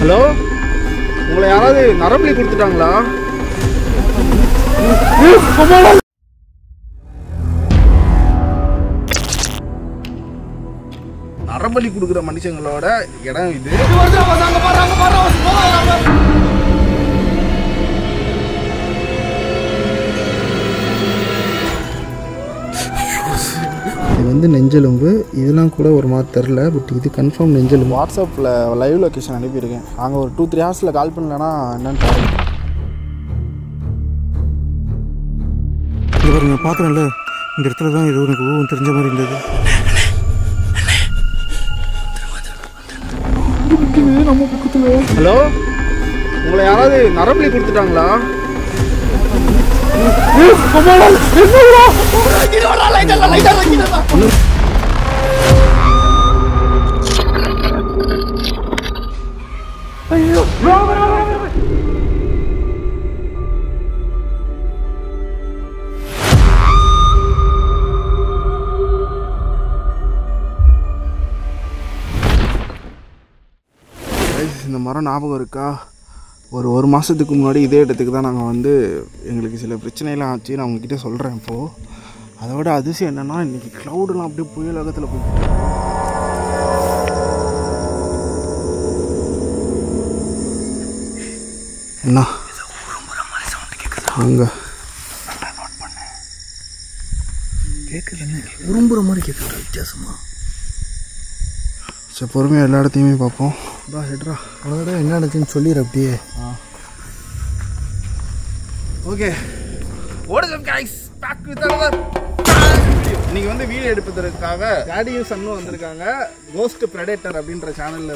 Hello, உங்களை யாராவது நரம்பலி கொடுத்துட்டாங்களா? நரம்பலி கொடுக்குற மனுஷங்களோட இடம் இது. இது வந்து நெஞ்செலும்பு. இதெல்லாம் கூட ஒரு மாதிரி தெரில, பட் இது கன்ஃபார்ம் நெஞ்செலும்பு. வாட்ஸ்அப்பில் லைவ் லொக்கேஷன் அனுப்பியிருக்கேன். அங்கே ஒரு 2-3 ஹவர்ஸில் கால் பண்ணலன்னா என்னன்னு பாருங்க. இது பாருங்க, பார்க்குறேன்ல, இந்த இடத்துல தான் இது எனக்கு ஊகம் தெரிஞ்ச மாதிரி இருந்தது. நம்ம பக்கத்தில். ஹலோ, உங்களை யாராவது நரம்பலி கொடுத்துட்டாங்களா? இந்த மரம் ஞாபகம் இருக்கா? ஒரு மாதத்துக்கு முன்னாடி இதே இடத்துக்கு தான் நாங்கள் வந்து எங்களுக்கு சில பிரச்சனைலாம் ஆச்சு. நான் உங்ககிட்ட சொல்கிறேன். இப்போது அதோட அதிசயம் என்னென்னா, இன்றைக்கி க்ளவுடெலாம் அப்படியே புயல் வேகத்தில் போயிட்டு என்ன அங்கே கேட்குதுன்னு உரும்புற மாதிரி கேட்குற வித்தியாசமா. சரி, பொறுமையாக எல்லா இடத்தையுமே பார்ப்போம். பா ஹெட்ரா அதோட என்ன நடந்துச்சுன்னு சொல்லிடுற அப்படியே. ஓகே, இன்னைக்கு வந்து வீடியோ எடுப்பதற்காக டாடியும் சன்னும் வந்திருக்காங்க. கோஸ்ட் பிரெடேட்டர் அப்படின்ற சேனல்ல.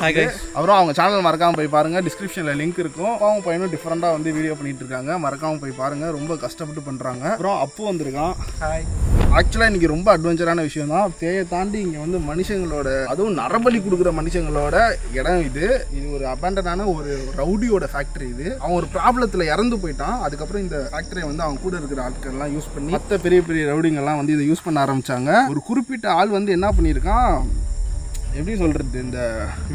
அப்புறம் அவங்க சேனல் மறக்காம போய் பாருங்க, டிஸ்கிரிப்ஷன்ல லிங்க் இருக்கும். அவங்க பையனும் டிஃப்ரெண்டா வந்து வீடியோ பண்ணிட்டு இருக்காங்க, மறக்காம போய் பாருங்க. ரொம்ப கஷ்டப்பட்டு பண்றாங்க. அப்புறம் அப்பு வந்திருக்கான். ஆக்சுவலா இன்னைக்கு ரொம்ப அட்வென்ச்சரான விஷயம் தான். தேயை தாண்டி இங்க வந்து மனுஷங்களோட, அதுவும் நரபலி கொடுக்குற மனுஷங்களோட இடம் இது. இது ஒரு அபேண்டனான ஒரு ரவுடியோட ஃபேக்டரி. இது அவன் ஒரு ப்ராப்ளத்துல இறந்து போயிட்டான். அதுக்கப்புறம் இந்த ஃபேக்டரியை வந்து அவங்க கூட இருக்கிற ஆட்கள் எல்லாம் யூஸ் பண்ணி மற்ற பெரிய பெரிய ரவுடிங்கெல்லாம் வந்து இதை யூஸ் பண்ண ஆரம்பிச்சாங்க. ஒரு குறிப்பிட்ட ஆள் வந்து என்ன பண்ணியிருக்கான், எப்படி சொல்கிறது, இந்த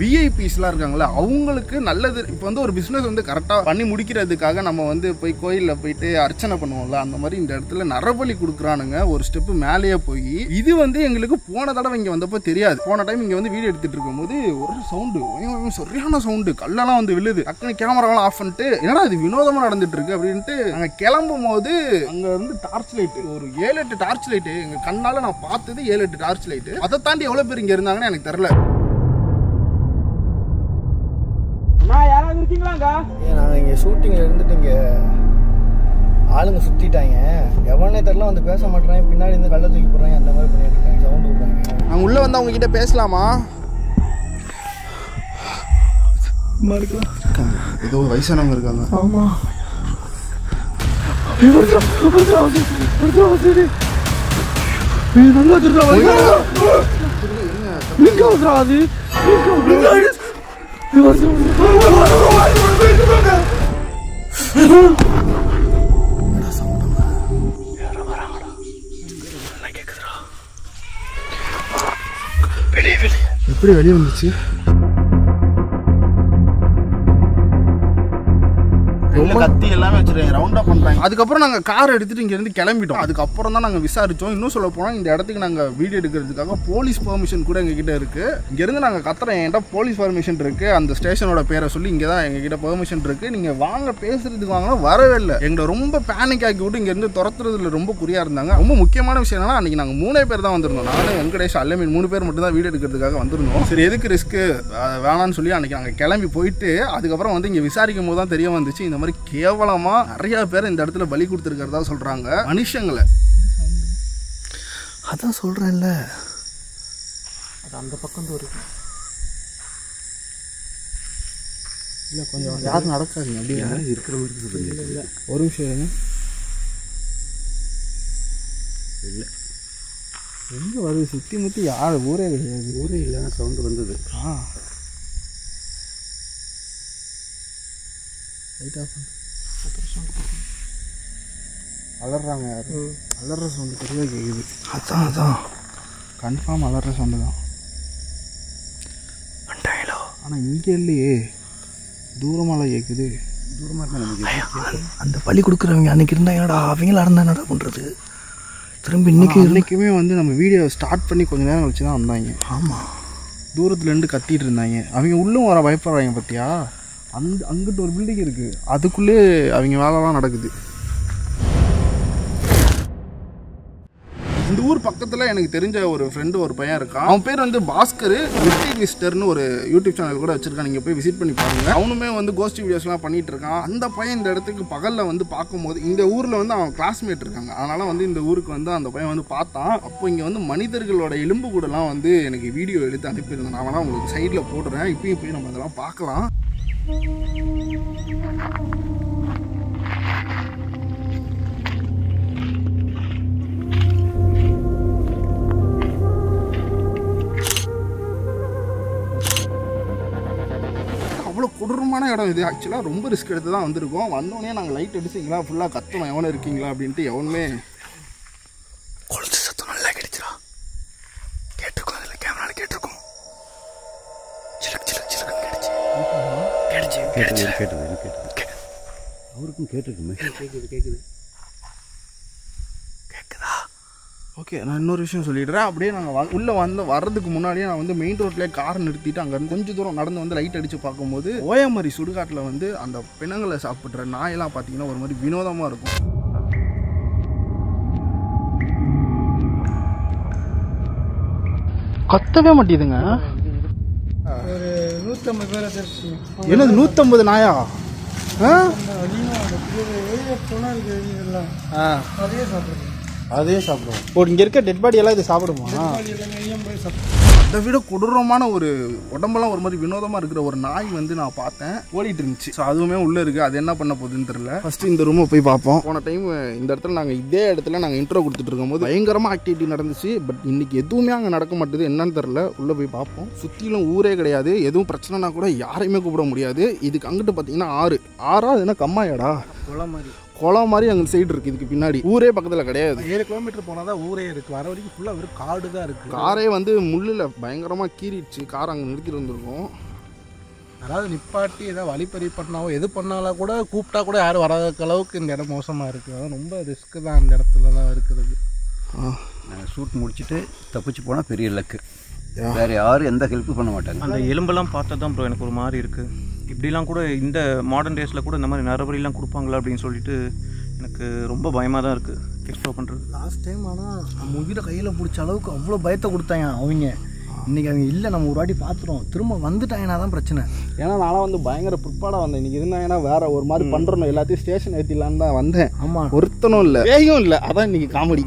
விஐபிஸ்லாம் இருக்காங்களா, அவங்களுக்கு நல்லது. இப்போ வந்து ஒரு பிஸ்னஸ் வந்து கரெக்டாக பண்ணி முடிக்கிறதுக்காக நம்ம வந்து போய் கோயிலில் போயிட்டு அர்ச்சனை பண்ணுவோம்ல, அந்த மாதிரி இந்த இடத்துல நரபலி கொடுக்குறானுங்க. ஒரு ஸ்டெப்பு மேலேயே போய் இது வந்து எங்களுக்கு போன தடவை இங்கே வந்தப்போ தெரியாது. போன டைம் இங்கே வந்து வீடியோ எடுத்துகிட்டு இருக்கும்போது ஒரு சவுண்டு, சரியான சவுண்டு, கல்லெல்லாம் வந்து விழுது. டக்குனு கேமராவெல்லாம் ஆஃப் பண்ணிட்டு என்னடா இது வினோதமாக நடந்துட்டு இருக்கு அப்படின்ட்டு நாங்கள் கிளம்பும் போது அங்கே வந்து டார்ச் லைட்டு, ஒரு 7-8 டார்ச் லைட்டு எங்கள் கண்ணால் நான் பார்த்தது. 7-8 டார்ச் லைட்டு. அதை தாண்டி எவ்வளோ பேர் இங்கே இருந்தாங்கன்னு எனக்கு தெரியல. யாராவது இருக்கீங்களாங்க? நாங்கள் இங்கே ஷூட்டிங்கில் இருந்துட்டு இங்கே ஆளுங்க சுற்றிட்டாங்க. எவனே தெரியல, வந்து பேச மாட்டேறாங்க. பின்னாடி இருந்து கள்ள தூக்கி போடுறாங்க, அந்த மாதிரி பண்ணிட்டு இருக்காங்க, சவுண்டு விடுறாங்க. நாங்கள் உள்ளே வந்து அவங்க கிட்ட பேசலாமா? ஏதோ வயசானவங்க இருக்காங்க. ஆமாம், எப்படி வெளியே வந்துச்சு? கத்தி எல்லாமே வச்சிருக்காங்க, ரவுண்டா பண்றாங்க. அதுக்கப்புறம் நாங்க கார் எடுத்துட்டு இங்க இருந்து கிளம்பிட்டோம். அதுக்கப்புறம் தான் நாங்க விசாரிச்சோம். இன்னும் சொல்ல போனா இந்த இடத்துக்கு நாங்க வீடியோ எடுக்கிறதுக்காக போலீஸ் பெர்மிஷன் கூட எங்க கிட்ட இருக்கு. இங்க இருந்து நாங்க கத்துறோம், என்கிட்ட போலீஸ் பெர்மிஷன் இருக்கு, அந்த ஸ்டேஷனோட பேரை சொல்லி இங்க தான் எங்க கிட்ட பெர்மிஷன் இருக்கு, நீங்க வாங்க பேசுறதுக்கு வாங்கினா வரவே இல்லை. எங்களை ரொம்ப பேனிக் ஆக்கி விட்டு இங்க இருந்து துரத்துறதுல ரொம்ப குறியா இருந்தாங்க. ரொம்ப முக்கியமான விஷயம் என்னன்னா, அன்னைக்கு நாங்க 3 பேர் தான் வந்திருந்தோம். நானும் வெங்கடேஷ், அல்லமீன் 3 பேர் மட்டும் தான் வீடியோ எடுக்கிறதுக்காக வந்திருந்தோம். சரி, எதுக்கு ரிஸ்க் வேணான்னு சொல்லி அன்னைக்கு நாங்க கிளம்பி போயிட்டு அதுக்கப்புறம் வந்து இங்க விசாரிக்கும் போது தான் தெரிய வந்துச்சு, இந்த மாதிரி கேவலமா நிறைய பேர் இந்த இடத்துல பலி கொடுத்துருக்கிறதா சொல்றாங்க மனுஷங்களை. அதான் சொல்றேன்ல, அது அந்த பக்கம் இருக்கு. இல்லை, கொஞ்சம் யாரும் நடக்காதுங்க, அப்படியே இருக்கிற மாதிரி. ஒரு நிமிஷம் இருங்க. இல்லை, எங்கே வருது? சுற்றி முற்றி யார் ஊரே கிடையாது. ஊரே இல்லைன்னா சவுண்டு வந்தது. லைட் ஆஃப் பண்ணு. அலறாங்க யாரு? அலற சவுண்டு சரியாக கேட்குது. அதான் கன்ஃபார்ம் அலற சவுண்டு தான். ஆனால் இங்கே இல்லையே. தூரமாலாம் கேட்குது. அந்த பள்ளி கொடுக்குறவங்க அன்னைக்கு இருந்தாங்கடா, அவங்களா இருந்தா என்னடா பண்ணுறது? திரும்பி இன்றைக்குமே வந்து நம்ம வீடியோ ஸ்டார்ட் பண்ணி கொஞ்சம் நேரம் கழிச்சு தான் வந்தாங்க. ஆமாம், தூரத்துலேருந்து கத்திட்டு இருந்தாங்க. அவங்க உள்ளும் வர பயப்படுறாங்க பார்த்தியா? அங்கிட்டு ஒரு பில்டிங் இருக்குது, அதுக்குள்ளே அவங்க வேலைலாம் நடக்குது. இந்த ஊர் பக்கத்தில் எனக்கு தெரிஞ்ச ஒரு ஃப்ரெண்டு ஒரு பையன் இருக்கான். அவன் பேர் வந்து பாஸ்கர் விஸ்டர்னு ஒரு யூடியூப் சேனல் கூட வச்சிருக்கான். நீங்கள் போய் விசிட் பண்ணி பாருங்க. அவனுமே வந்து கோஸ்ட் வீடியோஸ்லாம் பண்ணிட்டு இருக்கான். அந்த பையன் இந்த இடத்துக்கு பகலில் வந்து பார்க்கும்போது இந்த ஊரில் வந்து அவன் கிளாஸ்மேட் இருக்காங்க. அதனால வந்து இந்த ஊருக்கு வந்து அந்த பையன் வந்து பார்த்தான். அப்போ இங்கே வந்து மனிதர்களோட எலும்பு கூடலாம் வந்து எனக்கு வீடியோ எடுத்து அனுப்பியிருந்தேன். நான் வேணா உங்களுக்கு சைடில் போடுறேன். இப்பயும் போய் நம்ம அதெல்லாம் பார்க்கலாம். அவ்வளோ கொடூரமான இடம் இது. ஆக்சுவலாக ரொம்ப ரிஸ்க் எடுத்து தான் வந்திருக்கோம். வந்தோடனே நாங்கள் லைட் அடிச்சிங்களா ஃபுல்லாக கத்தணும், எவனும் இருக்கீங்களா அப்படின்ட்டு. எவனுமே கொளுத்து சத்தம் நல்லா கிடைச்சிடா. கேட்டிருக்கோம், அதில் கேமராவில் கேட்டிருக்கோம். சிலக்கு சிலக்கு சிலக்கு கிடைச்சி கேட்டது அவருக்கும் கேட்டிருக்குமே. கேட்குதா? ஓகே, நான் இன்னொரு விஷயம் சொல்லிடுறேன். அப்படியே நாங்கள் உள்ளே வர்றதுக்கு முன்னாடியே நான் வந்து மெயின் ரோட்லேயே காரை நிறுத்திட்டு அங்கேருந்து கொஞ்சம் தூரம் நடந்து வந்து லைட் அடித்து பார்க்கும்போது ஓயமாரி சுடுகாட்டில் வந்து அந்த பிணங்களை சாப்பிட்ற நாயெல்லாம் பார்த்தீங்கன்னா ஒரு மாதிரி வினோதமாக இருக்கும். கத்தவே மாட்டேதுங்க. ஒரு 150 பேரை தெரிச்சு. என்னது 150 நாயா? அதே சாப்பிடுவோம். இப்போ இங்கே இருக்க டெட் பாடி எல்லாம் இது சாப்பிடுமா? அதை விட கொடூரமான ஒரு உடம்பெல்லாம் ஒரு மாதிரி வினோதமாக இருக்கிற ஒரு நாய் வந்து நான் பார்த்தேன், ஓடிட்டு இருந்துச்சு. ஸோ அதுவுமே உள்ளே இருக்குது. அது என்ன பண்ண போகுதுன்னு தெரியல. ஃபஸ்ட்டு இந்த ரூமை போய் பார்ப்போம். போன டைம் இந்த இடத்துல நாங்கள் இதே இடத்துல நாங்கள் இன்ட்ரோ கொடுத்துட்டு இருக்கும்போது பயங்கரமாக ஆக்டிவிட்டி நடந்துச்சு. பட் இன்னைக்கு எதுவுமே அங்கே நடக்க மாட்டேது. என்னன்னு தெரில. உள்ளே போய் பார்ப்போம். சுற்றிலும் ஊரே கிடையாது. எதுவும் பிரச்சனைனா கூட யாரையுமே கூப்பிட முடியாது. இதுக்கு அங்கிட்டு பார்த்தீங்கன்னா ஆறு. அது என்ன கம்மாயாடா? குளம் மாதிரி அங்கே சைடு இருக்குது. இதுக்கு பின்னாடி ஊரே பக்கத்தில் கிடையாது. 7 கிலோமீட்டர் போனால் தான் ஊரே இருக்குது. வர வரைக்கும் ஃபுல்லாக வெறும் காடு தான் இருக்குது. காரே வந்து முள்ளில் பயங்கரமாக கீறிடுச்சு. கார் அங்கே நிறுத்திட்டு வந்திருக்கோம். அதாவது நிப்பாட்டி ஏதாவது வழிப்பறி பண்ணாவோ எது பண்ணாலும் கூட கூப்பிட்டா கூட யாரும் வராத அளவுக்கு இந்த இடம் மோசமாக இருக்குது. அதான் ரொம்ப ரிஸ்க்கு தான் அந்த இடத்துல தான் இருக்கிறது. நாங்கள் ஷூட் முடிச்சுட்டு தப்பிச்சு போனால் பெரிய லக்கு. வேறு யாரும் எந்த ஹெல்ப்பும் பண்ண மாட்டாங்க. அந்த எலும்பெல்லாம் பார்த்தா தான் ப்ரோ எனக்கு ஒரு மாதிரி இருக்குது. இப்படிலாம் கூட இந்த மாடர்ன் டேஸில் கூட இந்த மாதிரி நரபலிலாம் கொடுப்பாங்களா அப்படின்னு சொல்லிட்டு எனக்கு ரொம்ப பயமாக தான் இருக்குது எக்ஸ்ப்ளோர் பண்ணுறது. லாஸ்ட் டைம் ஆனால் நம்ம உயிரை கையில் பிடிச்ச அளவுக்கு அவ்வளோ பயத்தை கொடுத்தாங்க அவங்க. இன்றைக்கி அவங்க இல்லை, நம்ம ஒரு வாட்டி பார்த்துட்டோம். திரும்ப வந்துட்டாங்கன்னா தான் பிரச்சனை. ஏன்னா நானும் வந்து பயங்கர ப்ரிப்பேர்டாக வந்தேன். இன்றைக்கி இருந்தாங்கன்னா வேறு ஒரு மாதிரி பண்ணுறணும், எல்லாத்தையும் ஸ்டேஷன் ஏற்றிடலான்னு தான் வந்தேன். ஆமாம், ஒருத்தனும் இல்லை, வேகம் இல்லை. அதான் இன்றைக்கி காமெடி.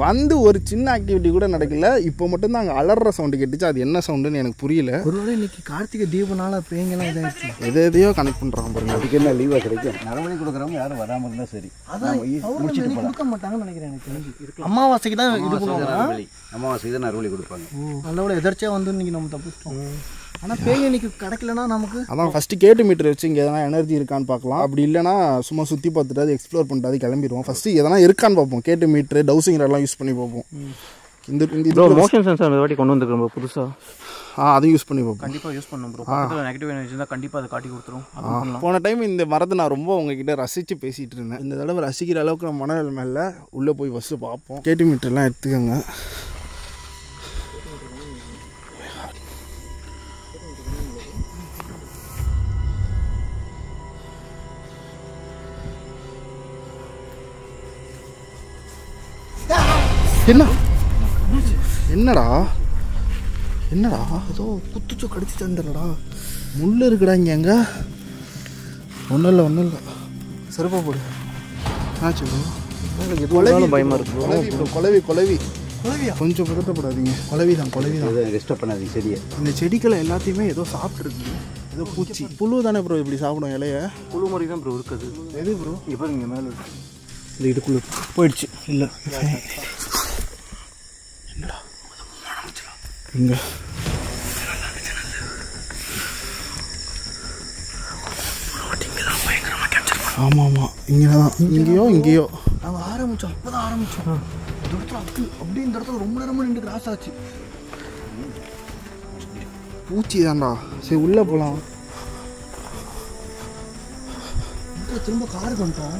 வந்து ஒரு சின்ன ஆக்டிவிட்டி கூட நடக்கல. இப்போ மட்டும்தான் அங்கே அலற சவுண்டு கேட்டுச்சு. அது என்ன சவுண்டுன்னு எனக்கு புரியல. ஒருவேளை இன்னைக்கு கார்த்திகை தீபனால பேங்கெல்லாம் இதாகிடுச்சு. எதையோ கனெக்ட் பண்ணுறாங்க பாருங்க. அதுக்கு என்ன லீவாக கிடைக்கும்? நரபலி கொடுக்குறவங்க யாரும் வராமல் இருந்தால் சரி. அதான் முடிச்சுட்டு கொடுக்க மாட்டாங்கன்னு நினைக்கிறேன். எனக்கு தெரிஞ்சு அமாவாசைக்கு தான் இது பண்ணுவாங்க. அமாவாசைக்கு தான் நரபலி கொடுப்பாங்க. நல்ல எதர்ச்சியாக வந்து இன்னைக்கு நம்ம தப்பிச்சிட்டோம். ஆனால் பேய் இன்னைக்கு கிடைக்கலன்னா நமக்கு அதான் ஃபஸ்ட்டு கேட்டு மீட்டர் வச்சு இங்கே எதனா எனர்ஜி இருக்கான்னு பார்க்கலாம். அப்படி இல்லைனா சும்மா சுற்றி பார்த்துட்டு அது எக்ஸ்ப்ளோர் பண்ணிட்டு கிளம்பிடுவோம். ஃபஸ்ட்டு எதனா இருக்கான்னு பார்ப்போம். கேட்டு மீட்ரு டவுசிங் ரெல்லாம் யூஸ் பண்ணி பார்ப்போம். இந்த மோஷன் சென்சார் வாட்டி கொண்டு வந்துருக்கோம் ப்ரோ புதுசாக. அதையும் யூஸ் பண்ணி பார்ப்போம். கண்டிப்பாக யூஸ் பண்ணும் ப்ரோ. பக்கத்தில் நெகட்டிவ் எனர்ஜி இருந்தால் கண்டிப்பாக அதை காட்டி கொடுத்துரும். போன டைம் இந்த மரத்தை நான் ரொம்ப உங்ககிட்ட ரசித்து பேசிகிட்டு இருந்தேன். இந்த தடவை ரசிக்கிற அளவுக்கு நம்ம மனநிலைமை இல்லை. உள்ளே போய் ஃபஸ்ட்டு பார்ப்போம். கேட்டு மீட்டர்லாம் எடுத்துக்கோங்க. என்னடா ஏதோ குத்துச்சோ கடிச்சு தந்துடா. முள் இருக்குடா இங்கே. எங்கே ஒன்றும் இல்லை சிறப்பாக போடு. ஆச்சு பயமாக இருக்கு. குலவி கொஞ்சம் பதட்டப்படாதீங்க. குலவி தான் டிஸ்டர்ப் பண்ணாதீங்க செடியை. இந்த செடிகளை எல்லாத்தையுமே ஏதோ சாப்பிட்ருக்கு. ஏதோ பூச்சி புழு தானே ப்ரோ இப்படி சாப்பிடும் இலைய? புழு மாதிரி தான் ப்ரோ இருக்குது. எது ப்ரோ? இப்போ இங்கே மேலே இந்த இடுக்குள்ள போயிடுச்சு. இல்லை என்னடா இங்கே ஆமாம் இங்கே தான் இங்கேயோ நாங்கள் ஆரம்பித்தோம். அப்போ தான் ஆரம்பித்தோம். இந்த இடத்துல அப்படி இந்த இடத்துல ரொம்ப நேரமாக நின்று கிராஸ் ஆச்சு. பூச்சி தான்டா. சரி உள்ளே போகலாம். திரும்ப காருக்கு வந்துட்டோம்.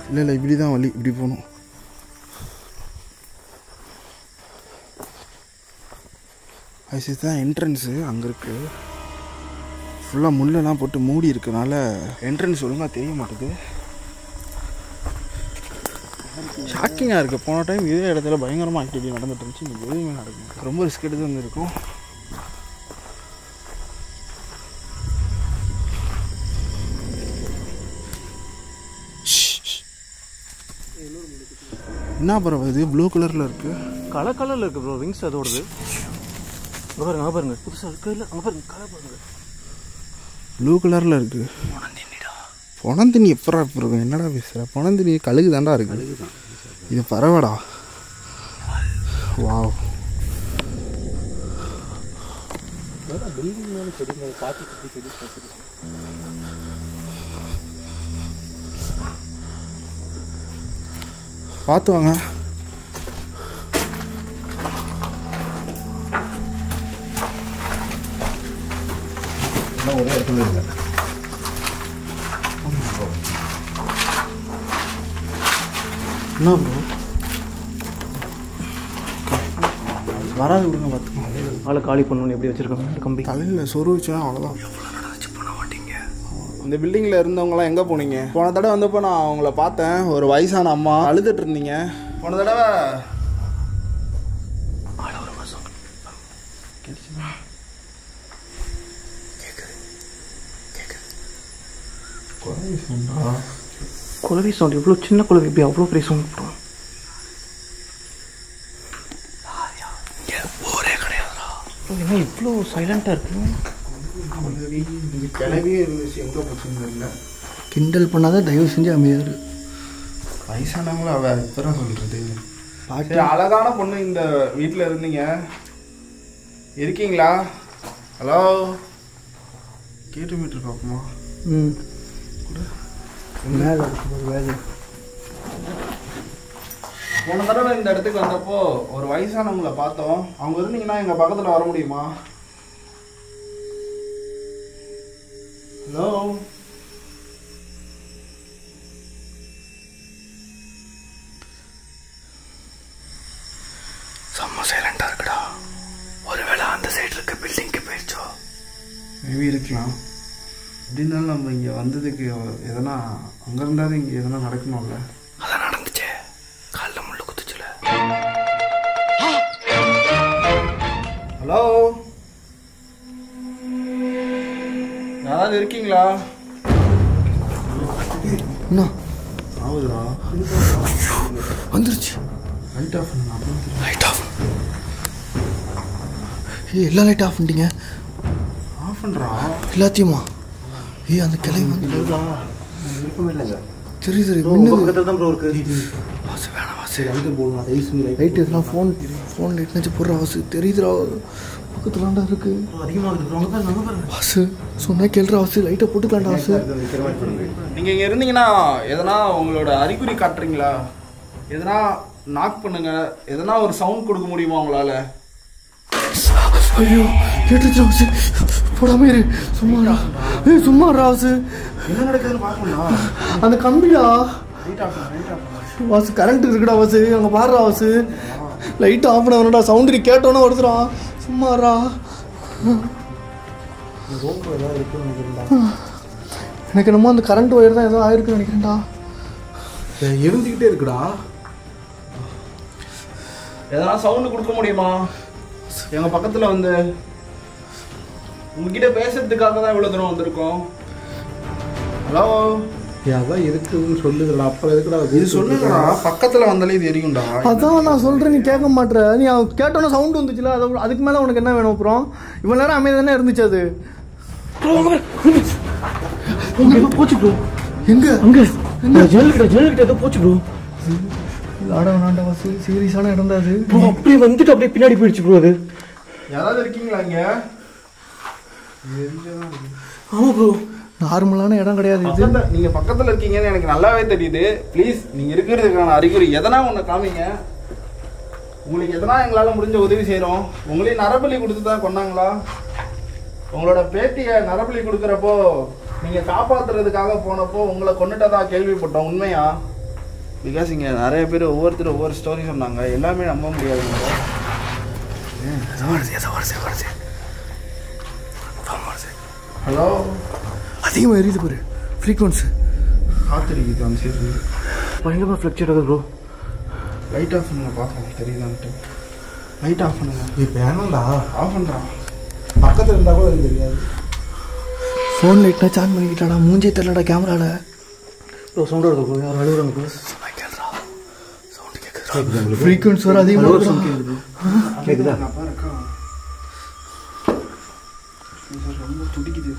இல்லை இல்லை இப்படி தான் வழி, இப்படி போகணும். ஐசி தான் என்ட்ரன்ஸு அங்கே இருக்குது. ஃபுல்லாக முள்ளெல்லாம் போட்டு மூடி இருக்கனால என்ட்ரன்ஸ் ஒழுங்காக தெரிய மாட்டேது. ஷாக்கிங்காக இருக்குது. போன டைம் இதே இடத்துல பயங்கரமாக ஆக்டிவிட்டி நடந்துட்டு இருந்துச்சு. இங்கே எதுவுமே நடக்கும். ரொம்ப ரிஸ்க் எடுத்து வந்துருக்கும். என்ன ப்ரோ இது ப்ளூ கலரில் இருக்குது? கலரில் இருக்குது ப்ரோ விங்ஸ் அதோடது. அங்கே பாருங்க புதுசாக இருக்குது. இல்லை அங்கே பாருங்க கலர் பாருங்க ப்ளூ கலரில் இருக்குது. பொணந்தினி எப்படா இப்போ இருக்கும்? என்னடா பேசுகிற? பொணந்தினி கழுகு தாண்டா இருக்குது. இது பரவாடா. வாவ். பார்த்து வாங்க. ஒரே இடத்துல இல்லை. என்ன ப்ரோ வராது விடுங்க. பார்த்துக்கோங்க. ஆளை காலி பண்ணணும்னு எப்படி வச்சுருக்காங்க கம்பி. தலையில் சொரு வச்சுன்னா அவ்வளோதான். இந்த பில்டிங்கில் இருந்தவங்களாம் எங்கே போனீங்க? போன தடவை வந்தப்போ நான் அவங்கள பார்த்தேன். ஒரு வயசான அம்மா அழுதுட்டு இருந்தீங்க. போன தடவை குளவி சவுண்ட். இவ்வளோ சின்ன குளவி எப்படி அவ்வளோ பெரிய சவுண்ட் போடும்? என்ன இவ்வளோ சைலண்ட்டாக இருக்கு? கிளவியே இருந்துச்சு. எங்கே போச்சுன்னு இல்லை. கிண்டல் பண்ணாத தயவு செஞ்சு அமையாரு. வயசானவங்கள அவ இப்பதான் சொல்றது. பாட்டி அழகான பொண்ணு இந்த வீட்டில் இருந்தீங்க. இருக்கீங்களா? ஹலோ கேட்டு மீட்டர் பார்ப்போமா? மேலே இருக்கு வேலை. போன தடவை இந்த இடத்துக்கு வந்தப்போ ஒரு வயசானவங்கள பார்த்தோம். அவங்க இருந்தீங்கன்னா எங்கள் பக்கத்தில் வர முடியுமா? ஹலோ செம்ம சைலண்டாக இருக்குடா. ஒருவேளை அந்த சைடு இருக்க பில்டிங்க்கு போயிடுச்சோ? மேபி இருக்கலாம். எப்படி இருந்தாலும் நம்ம இங்கே வந்ததுக்கு எதனா அங்கே இருந்தாலும் இங்கே எதனா நடக்கணும்ல. அதான் நடந்துச்சே. காலில் முள்ளு குத்துச்சுல. ஹலோ யாராவது இருக்கீங்களா? என்ன ஆகுதுடா. வந்துருச்சு. லைட் ஆஃப் பண்ணலாம். Light off. எல்லா லைட் ஆஃப் பண்ணிட்டீங்க? ஆஃப் பண்ணுறா எல்லாத்தையுமா? அந்த கிளை வந்து விருப்பம் இல்லைங்க. தெரியுது பக்கத்தில் தான் ப்ரோ இருக்கு. வாசு வேணாம் வாசு. லைட் எதுனா ஃபோன் லைட் நினச்சி போடுற வாசு. தெரியுதுடா பக்கத்துலாண்டா இருக்கு. அதிகமாக வாசு சொன்னா கேள்ற வாசு. லைட்டை போட்டுக்கலாண்டா வாசு. நீங்கள் இங்கே இருந்தீங்கன்னா எதனா உங்களோட அறிகுறி காட்டுறீங்களா? எதனா நாக் பண்ணுங்க. எதனா ஒரு சவுண்ட் கொடுக்க முடியுமா உங்களால்? ஐயோ கேட்டுச்சு வாசு. போடாம இரு. சும்மாடா. சும்மாடா வாசு. என்ன நடக்குதுன்னு பார்க்கணும்னா அந்த கம்பிடா லைட் ஆஃப் வாசு. கரண்ட் இருக்குடா வாசு. அங்கே பாடுறா வாசு. லைட் ஆஃப் பண்ண வேணாடா. சவுண்டு கேட்டோன்னா வருதுடா. சும்மாடா. எனக்கு என்னமோ அந்த கரண்ட் ஒயர் தான் ஏதோ ஆயிருக்குன்னு நினைக்கிறேன்டா. எரிஞ்சுக்கிட்டே இருக்குடா. எதனா சவுண்டு கொடுக்க முடியுமா? எங்கள் பக்கத்தில் வந்து உங்ககிட்ட பேசுறதுக்காக தான் இவ்வளோ தூரம் வந்திருக்கோம். ஹலோ அதான் இருக்குதுன்னு சொல்லுதுடா. அப்புறம் எதுக்குடா இது சொல்லுங்கடா. பக்கத்தில் வந்தாலே இது எரியும்டா. அதான் நான் சொல்கிறேன். நீ கேட்க மாட்டேற. நீ கேட்டோன்னா சவுண்டு வந்துச்சுல. அதுக்கு மேலே உனக்கு என்ன வேணும்? அப்புறம் இவ்வளோ நேரம் அமைதி தானே இருந்துச்சு அது. போச்சு ப்ரோ. எங்க அங்கே ஜன்னல்கிட்ட ஏதோ போச்சு ப்ரோ. ஆட வேணாண்டா வாசு. சீரியஸான இடம் தான் அது. ப்ரோ அப்படியே வந்துட்டு அப்படியே பின்னாடி போயிடுச்சு ப்ரோ. அது யாராவது இருக்கீங்களா இங்கே? ஆமாம் ப்ரோ. நார்மலான இடம் கிடையாது இது. நீங்கள் பக்கத்தில் இருக்கீங்கன்னு எனக்கு நல்லாவே தெரியுது. ப்ளீஸ் நீங்கள் இருக்கிறதுக்கான அறிகுறி எதனா ஒன்று காமிங்க. உங்களுக்கு எதனா எங்களால் முடிஞ்ச உதவி செய்கிறோம். உங்களையும் நரபலி கொடுத்து தான் கொண்டாங்களா? உங்களோட பேட்டியை நரபலி கொடுக்குறப்போ நீங்கள் காப்பாற்றுறதுக்காக போனப்போ உங்களை கொண்டுட்டதா கேள்விப்பட்டோம், உண்மையா? பிகாஸ் இங்கே நிறைய பேர் ஒவ்வொருத்தரும் ஒவ்வொரு ஸ்டோரி சொன்னாங்க, எல்லாமே நம்ப முடியாதுங்க. ஹலோ, அதிகமாக எரியுது பாரு ஃப்ரீக்வன்சி. காத்திருக்குது அந்த சைடு பயங்கரமாக ஃப்ளக்சுவேட் ஆகுது ப்ரோ. லைட் ஆஃப் பண்ணுங்க பார்க்கலாம் தெரியுதான்ட்டு. லைட் ஆஃப் பண்ணுங்க. இப்போ வேணாம்டா, ஆஃப் பண்ணுறான். பக்கத்தில் இருந்தால் கூட எனக்கு தெரியாது. ஃபோன் லைட்னா சார்ஜ் பண்ணிக்கிட்டாடா, மூஞ்சே தெரியலடா கேமராவில். ப்ரோ சவுண்டாக இருக்கும் ப்ரோ, யாரும் அழுகுறாங்க ப்ரோ. சவுண்டு கேட்குது, ஃப்ரீக்வன்சி வர அதிகமாக கேட்குது. கேட்குதா? ரொம்ப துடிக்குது.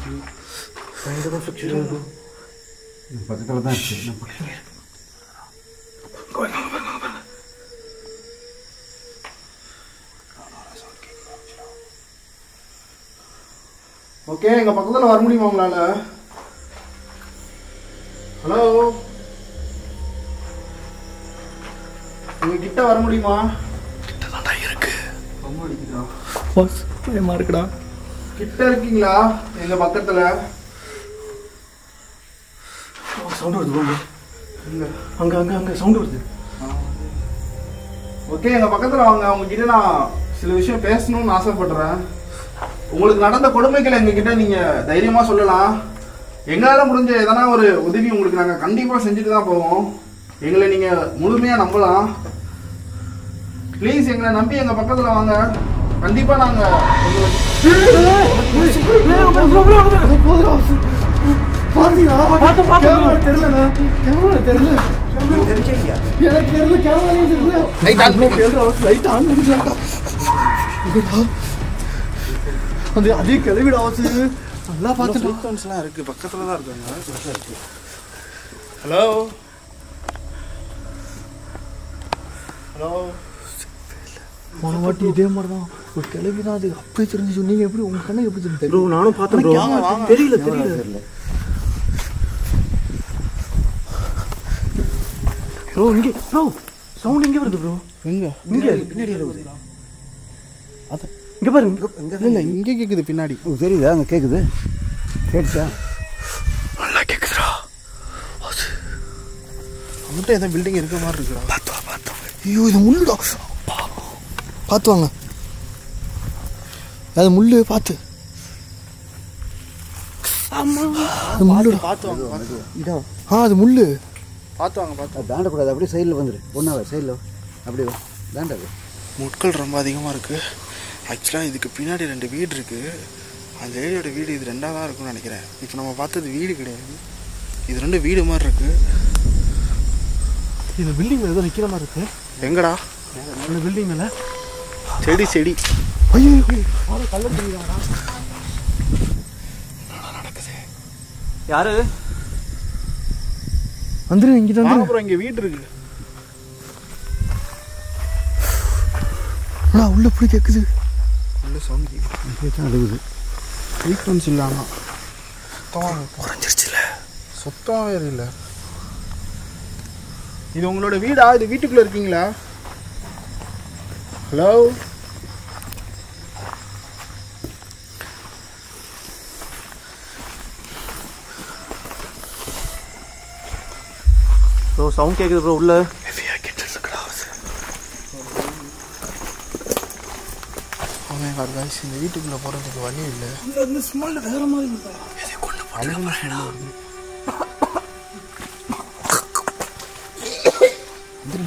பயங்கரமாக ஃப்ளக்சுவேட் ஆகுது. பக்கத்தில் தான் இருக்குது. ஓகே, எங்கள் பக்கத்தில் வர முடியுமா உங்களால்? ஹலோ, உங்கள் கிட்ட வர முடியுமா? கிட்ட தான்டா இருக்கு. ரொம்ப அடிக்குதா? பாஸ் பயமாக இருக்குடா. கிட்ட இருக்கீங்களா? எங்கள் பக்கத்தில் சவுண்டு வருது ப்ரோ. இல்லை, அங்கே அங்கே அங்கே சவுண்டு வருது. ஓகே, எங்கள் பக்கத்தில் வாங்க. உங்ககிட்ட நான் சில விஷயம் பேசணும்னு ஆசைப்படுறேன். உங்களுக்கு நடந்த கொடுமைகளை எங்ககிட்ட நீங்கள் தைரியமாக சொல்லலாம். எங்களால் முடிஞ்ச எதனா ஒரு உதவி உங்களுக்கு நாங்கள் கண்டிப்பாக செஞ்சுட்டு தான் போவோம். எங்களை நீங்கள் முழுமையாக நம்பலாம். ப்ளீஸ் எங்களை நம்பி எங்கள் பக்கத்தில் வாங்க. கண்டிப்பாக நாங்கள் அது அதே கிளவிட அவசியம் நல்லா பார்த்துட்டு ஃப்ரீக்வன்ஸ்லாம் இருக்குது, பக்கத்தில் தான் இருக்காங்க. ஹலோ ஹலோ, போன வாட்டி இதே மாதிரி தான் ஒரு கிளவி தான். அது அப்படியே தெரிஞ்சு நீங்கள் எப்படி உங்கள் கண்ணு எப்படி தெரிஞ்சு? ப்ரோ நானும் பார்த்தேன் ப்ரோ. தெரியல தெரியல ப்ரோ. இங்கே ப்ரோ சவுண்ட் இங்கே வருது ப்ரோ. எங்கே? இங்கே பின்னாடி வருது. அது இங்கே பாருங்க. இல்லை, இங்கே கேட்குது பின்னாடி. தெரியுதா? அங்கே கேட்குது. கேட்டுச்சா? நல்லா கேட்குதுடா. அது அவங்கள்ட்ட எதாவது பில்டிங் இருக்க மாதிரி இருக்குடா. பார்த்தோம். ஐயோ இது முள்ளுடா. பார்த்து வாங்க, அது முள்ளு. பார்த்து அது முள்ளுடா. பார்த்து வாங்க, பார்த்து இதான். அது முள்ளு. பார்த்து வாங்க, பார்த்து. தாண்டக்கூடாது. அப்படியே சைடில் வந்துடு. ஒன்றாவே சைடில் அப்படியே தாண்டாது. முட்கள் ரொம்ப அதிகமாக இருக்குது. ஆக்சுவலாக இதுக்கு பின்னாடி 2 வீடு இருக்குது. அந்த ஏரியோட வீடு இது 2ஆக இருக்கும்னு நினைக்கிறேன். இப்போ நம்ம பார்த்தது வீடு கிடையாது, இது 2 வீடு மாதிரி இருக்குது. இந்த பில்டிங்கில் ஏதோ நிற்கிற மாதிரி இருக்கு. எங்கடா? இந்த பில்டிங்கில் செடி செடி. ஐயோ கல்ல தெரியுதாடா. நடக்குது. யாரு வந்துரு, இங்கே தான் அப்புறம் இங்கே வீடு இருக்குது. உள்ள எப்படி கேட்குது? உள்ள சவுண்ட் தான் அழுகுது. ஃப்ரீக்வன்சி இல்லாமல் குறைஞ்சிருச்சுல. சுத்தமாக இல்லை. இது உங்களோட வீடா? இது வீட்டுக்குள்ளே இருக்கீங்களா? ஹலோ, ப்ரோ சவுண்ட் கேட்குது ப்ரோ உள்ள. ஹெவியாக கேட்டுருக்குடா. காய்ஸ், இந்த வீட்டுக்குள்ளே போகிறதுக்கு வழி இல்லை. இந்த ஸ்மெல் வேற மாதிரி இருக்கா? எதை கொண்டு அழுகுன ஸ்மெல் வருது.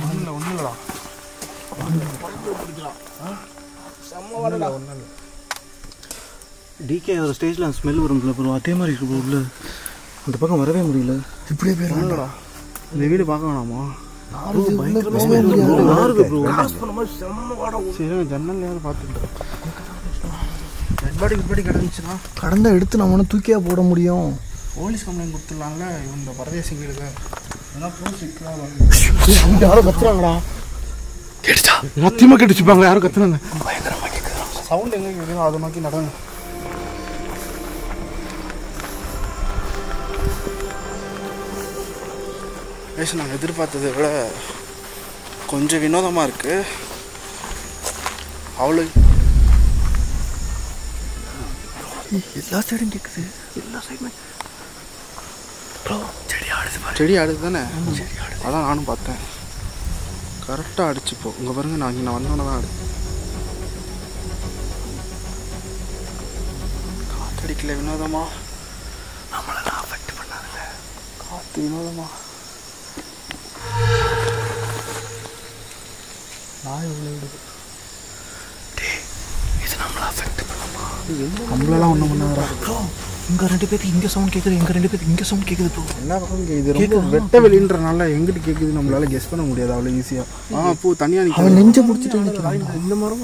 ஒன்றும் இல்லைடா. செம்ம வரடா. ஒன்றும் இல்லை. டிகே ஒரு ஸ்டேஜில் அந்த ஸ்மெல் வரும்ல ப்ரோ, அதே மாதிரி இருக்கு ப்ரோ உள்ள. அந்த பக்கம் வரவே முடியல. இப்படியே போயிடா. இந்த வீடு பார்க்க வேணாமா? சரி, ஜன்னல்லையாவது பார்த்துட்டோம். டெட்பாடி கிடந்துச்சுன்னா கடந்தா எடுத்து நம்ம ஒன்று தூக்கியா போட முடியும். போலீஸ் கம்ப்ளைண்ட் கொடுத்துடலாம்ல இந்த பரதேசிங்களுக்கு. ஏன்னா ப்ரூஃப் சிக்கலாம். யாரும் கத்துறாங்கடா. கேட்டுச்சா? சத்தியமாக கேட்டுச்சுப்பாங்க. யாரும் கத்துனாங்க. பயங்கரமாக கேட்குறா. சவுண்ட் எங்கே கேட்குதோ அதை நோக்கி நடங்க. பேச நாங்கள் எதிர்பார்த்ததை விட கொஞ்சம் வினோதமாக இருக்குது. அவ்வளோ எல்லா சைடும் கேட்குது. எல்லா சைடுமே செடி ஆடுது தானே? அதான் நானும் பார்த்தேன். கரெக்டாக அடிச்சுப்போ. இங்கே பாருங்க, நான் இங்கே வந்தோன்னே தான் ஆடு. காற்றடிக்கல வினோதமா, நம்மளெல்லாம் அஃபெக்ட் பண்ணாதுல்ல. காற்று வினோதமா. நாய் உள்ள விடுது. இது நம்மளை அஃபெக்ட் பண்ணலாமா? நம்மளெல்லாம் ஒன்றும் பண்ணாதா ப்ரோ? இங்கே 2 பேருக்கு இங்கே சவுண்ட் கேட்குது, இங்கே 2 பேருக்கு இங்கே சவுண்ட் கேட்குது ப்ரோ. என்ன பக்கம் கேட்குது? ரொம்ப வெட்ட வெளின்றனால எங்கிட்டு கேட்குது நம்மளால கெஸ் பண்ண முடியாது அவ்வளோ ஈஸியாக. பூ தனியாக நிற்க அவன் நெஞ்சை பிடிச்சிட்டு நிற்கிறான். இந்த மரம்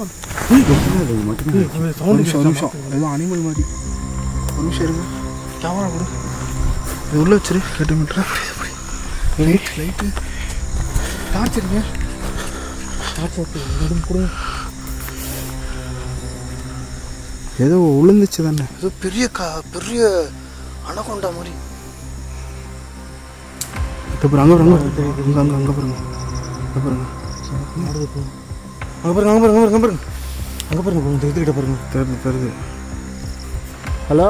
ஒரு நிமிஷம் ஏதோ அனிமல் மாதிரி. ஒரு நிமிஷம் இருங்க, கேமரா கொடு. இது உள்ளே வச்சிரு. கேட்டு மீட்டர் லைட்டு டார்ச் இருங்க. ஏதோ உளுந்துச்சு தானே, ஏதோ பெரிய பெரிய அனகொண்டா மாதிரி. அங்கே பாருங்க, அங்கே பாருங்க, அங்கே பாருங்க, அங்கே பாருங்க, அங்கே பாருங்க, அங்கே பாருங்க, அங்கே பாருங்க, தெரிஞ்சுக்கிட்ட பாருங்க. தெரியுது. ஹலோ,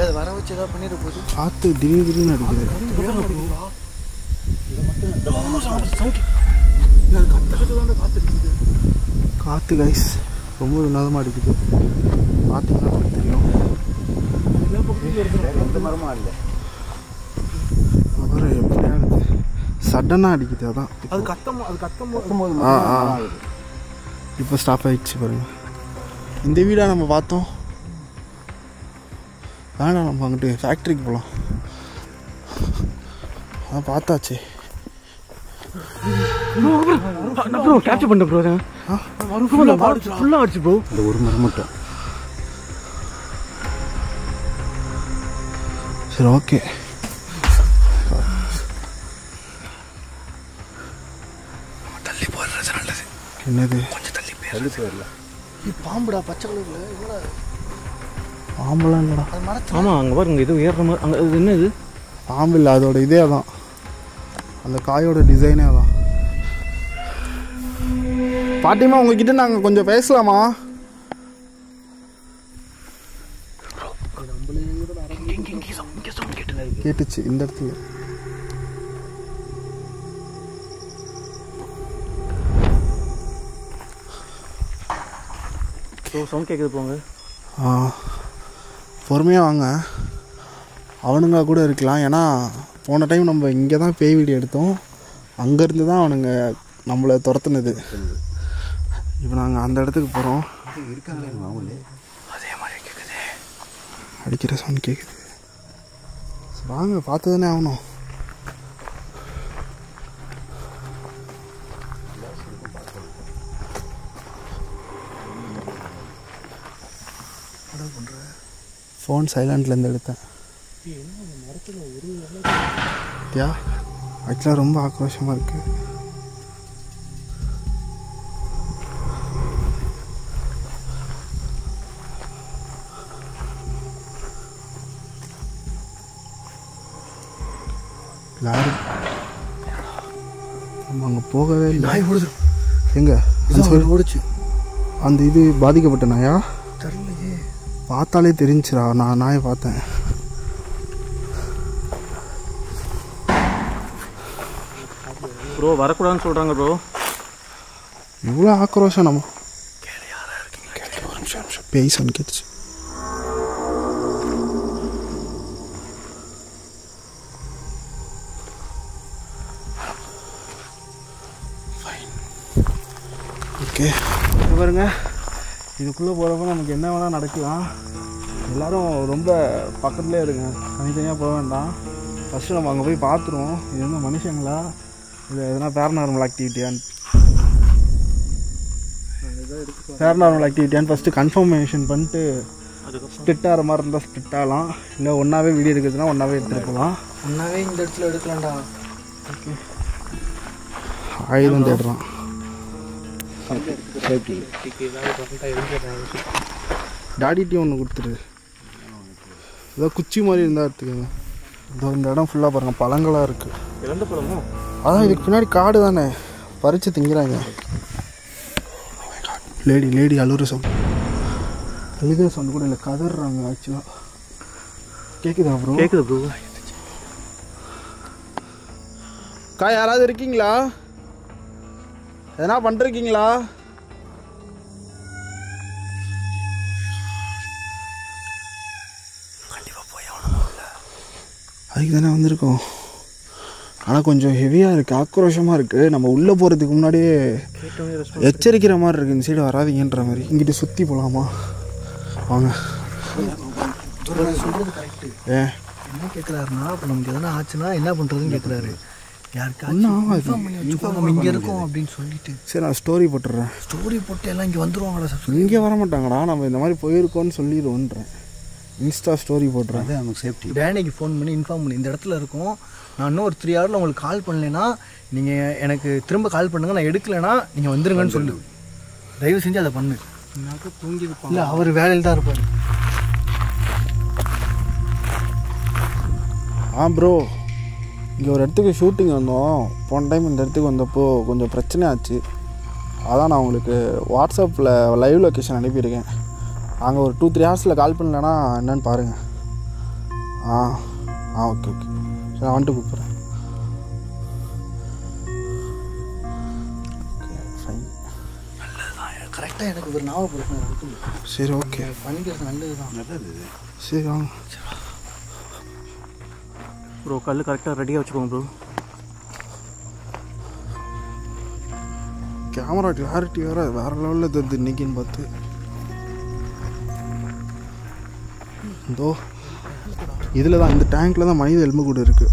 அது வர வச்சு ஏதாவது பண்ணிட போகுது. காற்று திடீர்னு அடிக்குது. காற்று கைஸ் ரொம்ப வினோதமாக அடிக்குது. பார்த்தீங்கன்னா நமக்கு தெரியும். எந்த மரமும் இல்லை. அவர் எப்படி ஆகுது, சடனாக அடிக்குது. அதான் அது கத்தும்போது இப்போ ஸ்டாப் ஆகிடுச்சு பாருங்க. இந்த வீடாக நம்ம பார்த்தோம். வேணாம், நம்ம அங்கிட்டு ஃபேக்ட்ரிக்கு போகலாம். அதான் பார்த்தாச்சு. ப்ரோ கேப்சர் பண்ண ப்ரோ. ஃபுல்லாக அடிச்சு ப்ரோ. இந்த ஒரு மரம் மட்டும். சரி, ஓகே. தள்ளி போடுறது நல்லது. என்னது? கொஞ்சம் தள்ளி போயிடல. பாம்புடா, பச்சை கலரில். பாம்பெல்லாம் இல்லைடா. ஆமாம், அங்கே பாருங்க, இது ஏறுற மாதிரி. அங்கே இது என்ன? இது பாம்பு இல்லை, அதோட இதே தான். அந்த காயோட டிசைனே தான். பாட்டிமா, உங்ககிட்ட நாங்கள் கொஞ்சம் பேசலாமா? கேட்டுச்சு இந்த இடத்துல. சவுண்ட் கேட்குது போங்க. பொறுமையாக வாங்க. அவனுங்க கூட இருக்கலாம். ஏன்னா போன டைம் நம்ம இங்கே தான் பேய் வீடியோ எடுத்தோம். அங்கேருந்து தான் அவனுங்க நம்மளை துரத்துனது. இப்போ நாங்கள் அந்த இடத்துக்கு போகிறோம். அதே மாதிரி கேட்குது, அடிக்கிற சவுண்ட் கேட்குது. வாங்க, பார்த்து தானே ஆகணும். ஃபோன் சைலண்ட்லேருந்து எடுத்தேன். ஆக்சுவலாக ரொம்ப ஆக்ரோஷமாக இருக்குது. லாரி நம்ம அங்கே போகவே இல்லை. நாய் ஓடுது. எங்கே? அந்த சைடு ஓடிச்சு. அந்த இது பாதிக்கப்பட்ட நாயா? தெரியலையே, பார்த்தாலே தெரிஞ்சிடா. நான் நாயை பார்த்தேன். ப்ரோ வரக்கூடாதுன்னு சொல்கிறாங்க ப்ரோ. இவ்வளோ ஆக்ரோஷம் நம்ம ஒரு நிமிஷம் பேய் சவுண்ட் கேட்டுச்சு. ஓகே, பாருங்க, இதுக்குள்ளே போகிறப்ப நமக்கு என்ன வேணால் நடக்கலாம். எல்லோரும் ரொம்ப பக்கத்துலேயே இருங்க, தனித்தனியாக போக வேண்டாம். ஃபஸ்ட்டு நம்ம அங்கே போய் பார்த்துருவோம். இது வந்து மனுஷங்களா இல்லை எதனா பேரநார்மல் ஆக்டிவிட்டியான்னு ஃபஸ்ட்டு கன்ஃபர்மேஷன் பண்ணிட்டு ஸ்பிட் ஆகிற மாதிரி இருந்தால் ஸ்பிட் ஆகலாம். இல்லை ஒன்றாவே வீடியோ எடுக்கிறதுனா ஒன்றாவே எடுத்துகிட்டு போகலாம். ஒன்றாவே இந்த இடத்துல எடுக்கலாம்டா. ஓகே, ஆயுதம் தேடுறான். டாடி ஒன்று கொடுத்துரு. ஏதோ குச்சி மாதிரி இருந்தால் எடுத்துக்கோங்க. இதோ இந்த இடம் ஃபுல்லாக பாருங்கள், பழங்களாக இருக்குது. இறந்த பழமோ? அதான் இதுக்கு பின்னாடி காடு தானே, பறித்து திங்கிறாங்க. லேடி அழுற சவுண்ட். அழுகிற சவுண்ட் கூட இல்லை, கதறாங்க ஆக்சுவலாக. கேட்குதா ப்ரோ? கேட்குது ப்ரோ. யாராவது இருக்கீங்களா? எதனா பண்ணிருக்கீங்களா? கண்டிப்பாக போய் அதுக்கு தானே வந்திருக்கோம். ஆனால் கொஞ்சம் ஹெவியாக இருக்குது, ஆக்ரோஷமாக இருக்குது. நம்ம உள்ளே போகிறதுக்கு முன்னாடியே எச்சரிக்கிற மாதிரி இருக்குது, இந்த சைடு வராதிங்கன்ற மாதிரி. இங்கிட்ட சுற்றி போகலாமா? வாங்க. சொல்கிறது கரெக்டு. என்ன கேட்குறாருன்னா, இப்போ நமக்கு எதனா ஆச்சுன்னா என்ன பண்ணுறதுன்னு கேட்குறாரு. யாருக்காச்சும் நம்ம இங்கே இருக்கோம் அப்படின்னு சொல்லிட்டு. சரி, நான் ஸ்டோரி போட்டுடுறேன். ஸ்டோரி போட்டு எல்லாம் இங்கே வந்துடுவாங்களா சார்? இங்கே வர மாட்டாங்கடா, நம்ம இந்த மாதிரி போயிருக்கோன்னு சொல்லிடுவோன்றேன். இன்ஸ்டா ஸ்டோரி போட்டுறேன். அது நமக்கு சேஃப்டி. டேனிக்கு ஃபோன் பண்ணி இன்ஃபார்ம் பண்ணி, இந்த இடத்துல இருக்கோம், நான் இன்னும் ஒரு 3 ஹவரில் உங்களுக்கு கால் பண்ணலைன்னா நீங்கள் எனக்கு திரும்ப கால் பண்ணுங்கள், நான் எடுக்கலைன்னா நீங்கள் வந்துருங்கன்னு சொல்லு. தயவு செஞ்சு அதை பண்ணு. தூங்கிருப்பாங்க. இல்லை, அவர் வேலையில் தான் இருப்பார். ப்ரோ, இங்கே ஒரு இடத்துக்கு ஷூட்டிங் வந்தோம். போன டைம் இந்த இடத்துக்கு வந்தப்போ கொஞ்சம் பிரச்சனை ஆச்சு. அதான் நான் உங்களுக்கு வாட்ஸ்அப்பில் லைவ் லொக்கேஷன் அனுப்பியிருக்கேன். அங்கே ஒரு 2-3 ஹவர்ஸில் கால் பண்ணலன்னா என்னன்னு பாருங்கள். ஓகே சரி, நான் வந்துட்டு கூப்பிட்றேன். ஃபைன், நல்லதுதான். கரெக்டாக எனக்கு ஒரு ஞாபகப்படுத்தினேன். சரி, ஓகே, பண்ணிக்கிறது நல்லது தான். நல்லது. சரி வாங்க ப்ரோ. கல் கரெக்டாக ரெடியாக வச்சுக்கோங்க ப்ரோ. கேமரா கிளாரிட்டி வேறு லெவலில் தெரியுது இன்றைக்கின்னு பார்த்து. இதோ இதில் தான், இந்த டேங்க்கில் தான் மனித எலும்புக்கூடு இருக்குது.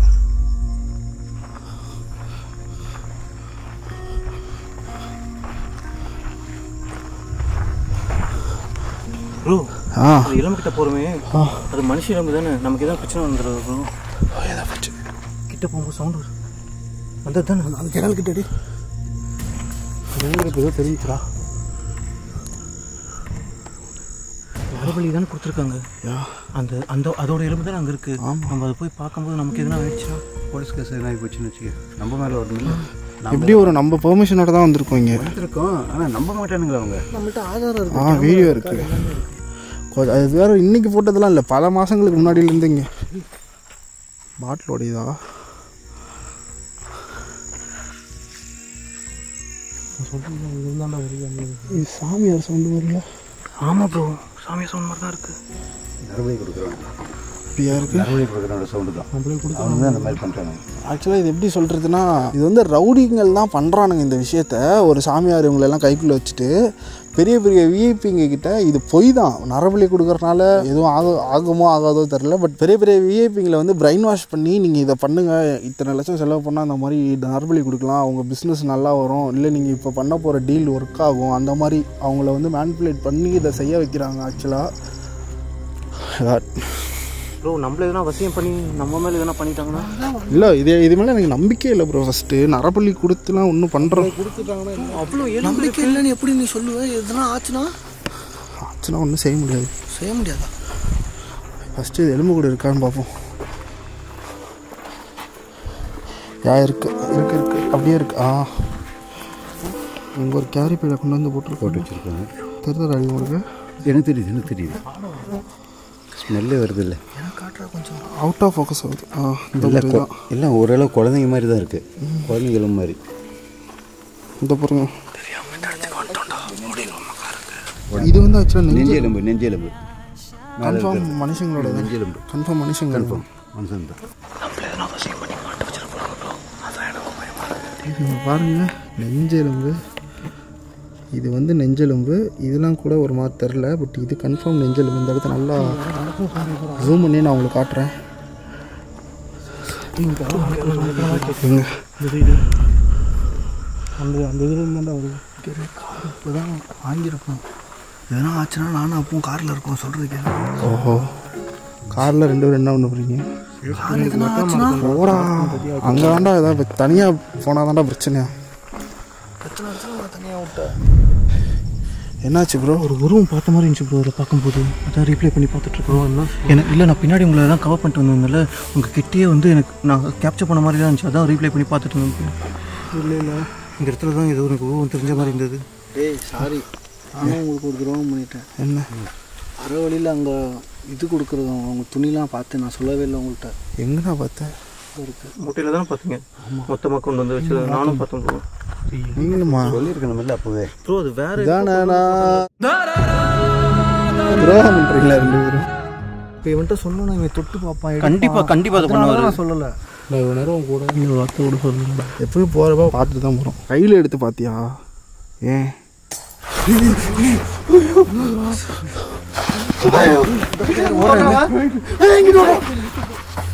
ப்ரோ, அது எலும்புக்கிட்ட போகிறோமே, அது மனுஷ எலும்பு தானே. நமக்கு எதாவது பிரச்சனை வந்துடுறது ப்ரோ. கிட்ட போகும்போது சவுண்டு வரும். வந்தது தானே அந்த ஜன்னல் கிட்டடி ஏதோ தெரிஞ்சுடா. நரபலி தானே கொடுத்துருக்காங்க. அந்த அதோட எலும்பு தானே அங்கே இருக்குது. நம்ம அதை போய் பார்க்கும்போது நமக்கு எதுனா ஆயிடுச்சுன்னா போலீஸ் கேஸ் எதுனா ஆகி போச்சுன்னு வச்சுக்க, நம்ம மேலே வரணும்ல. எப்படி ஒரு நம்ம பெர்மிஷனோட தான் வந்திருக்கோம் இங்கே. இருக்கோம், ஆனால் நம்ப மாட்டானுங்களா அவங்க. நம்மள்ட்ட ஆதாரம் இருக்குது. வீடியோ இருக்குது. அது வேறு இன்றைக்கி போட்டதெல்லாம் இல்லை, பல மாதங்களுக்கு முன்னாடியிலேருந்து இங்கே பாட்டிலோடையதா. இது சாமியார் சவுண்டு வரல. ஆமாம் ப்ரோ, சாமியார் சவுண்ட் மாதிரி தான் இருக்குது. நரபலி கொடுக்குறோம். இப்படியா இருக்குது? நரபலி கொடுக்குறோட சவுண்டு தான். அவங்க தான் அந்த மாதிரி பண்ணுறாங்க. ஆக்சுவலாக இது எப்படி சொல்கிறதுனா, இது வந்து ரவுடிங்கள் தான் பண்ணுறானுங்க இந்த விஷயத்த. ஒரு சாமியார் இவங்களெல்லாம் கைக்குள்ளே வச்சுட்டு பெரிய பெரிய விஐபிங்க கிட்ட இது பொய் தான். நரபலி கொடுக்குறதுனால எதுவும் ஆகுமோ ஆகாதோ தெரில. பட் பெரிய பெரிய விஐபிங்களை வந்து பிரெயின் வாஷ் பண்ணி நீங்கள் இதை பண்ணுங்கள், இத்தனை லட்சம் செலவு பண்ணால் அந்த மாதிரி நரபலி கொடுக்கலாம், அவங்க பிஸ்னஸ் நல்லா வரும், இல்லை நீங்கள் இப்போ பண்ண போகிற டீல் ஒர்க் ஆகும், அந்த மாதிரி அவங்கள வந்து மேனிப்புலேட் பண்ணி இதை செய்ய வைக்கிறாங்க ஆக்சுவலாக. ப்ரோ, நம்மள எதனா வசியம் பண்ணி நம்ம மேலே எதனா பண்ணிட்டாங்கன்னா? இல்லை, இது மேலே எனக்கு நம்பிக்கை இல்லை ப்ரோ. ஃபஸ்ட்டு நரபலி கொடுத்துலாம் ஒன்றும் பண்ணுறோம் அவ்வளோ நம்பிக்கை இல்லைன்னு எப்படி நீ சொல்லுவேன்? எதுனா ஆச்சுன்னா ஒன்றும் செய்ய முடியாது. செய்ய முடியாதா? ஃபஸ்ட்டு இது எலும்பு கூட இருக்கான்னு பார்ப்போம். இருக்கு அப்படியே இருக்கு. இங்கே ஒரு கேரி பையில கொண்டு வந்து போட்டு வச்சுருக்காங்க. தெரியுதா உங்களுக்கு? எனக்கு தெரியுது. ஸ்மெல்லே வருது இல்லை, கொஞ்சம் அவுட் ஆஃப் ஃபோக்கஸ் ஆகுது. எல்லாம் ஓரளவு குழந்தைங்க மாதிரி தான் இருக்குது, குழந்தைங்களும் மாதிரி. இந்த பாருங்க, இது வந்து ஆக்சுவலாக நெஞ்செலும்பு கன்ஃபார்ம் மனுஷங்களோட நெஞ்செலும்பு. கன்ஃபார்ம் மனுஷங்க மனுஷன் தான். பாருங்க, நெஞ்செலும்பு. இது வந்து நெஞ்செலும்பு. இதெல்லாம் கூட ஒரு மாதிரி தெரில, பட் இது கன்ஃபார்ம் நெஞ்செலும்பு. இந்த இடத்த நல்லா ஜூம் பண்ணி நான் உங்களுக்கு காட்டுறேன். அந்த இதுலேருந்து வருது. இப்போ தான் வாங்கியிருப்போம். எதனா ஆச்சுன்னா நானும் அப்பவும் காரில் இருக்கோம் சொல்கிறதுக்கு. ஓஹோ, காரில் 2 பேரும் என்ன பண்ண போகிறீங்க? ஓடா, அங்கே தாண்டா ஏதாவது தனியாக போனால் தாண்டா பிரச்சனையா? தனியாக விட்டேன். என்னாச்சு ப்ரோ? ஒரு உருவம் பார்த்த மாதிரி இருந்துச்சு ப்ரோ. அதை பார்க்கும்போது அதான் ரீப்ளே பண்ணி பார்த்துட்ருக்கோம். எனக்கு இல்லை, நான் பின்னாடி உங்களை தான் கவர் பண்ணிட்டு வந்ததுனால உங்கள் கிட்டேயே வந்து எனக்கு நான் கேப்சர் பண்ண மாதிரி தான் இருந்துச்சு. அதான் ரீப்ளே பண்ணி பார்த்துட்டு இருந்தேன். இல்லை இந்த இடத்துல தான் ஏதோ எனக்கு உருவம் தெரிஞ்ச மாதிரி இருந்தது. சாரி, நானும் உங்களுக்கு ஒரு துரோகம் பண்ணிட்டேன். என்ன? வர வழியில் அங்கே இது கொடுக்குறதும் அவங்க துணிலாம் பார்த்து நான் சொல்லவே இல்லை உங்கள்கிட்ட. எங்கண்ணா பார்த்தேன்? இருக்குது முட்டையில் தானே பார்த்தீங்க? மொத்தமாக கொண்டு வந்து வச்சு நானும் பார்த்தேன் ப்ரோ. நீங்களுமா சொல்லியிருக்கணும் இல்லை அப்போவே. ப்ரோ அது வேறு துரோகம் பண்ணுறீங்களா 2 பேரும்? இப்போ இவன்கிட்ட சொன்னா இவன் தொட்டு பார்ப்பான். கண்டிப்பாக அதை பண்ணுவார். நான் சொல்லலை. நான் இவ்வளோ நேரம் கூட ஒரு வார்த்தை கூட சொல்லல. எப்பவும் போகிறப்ப பார்த்துட்டு தான் போகிறோம். கையில் எடுத்து பார்த்தியா? ஏன்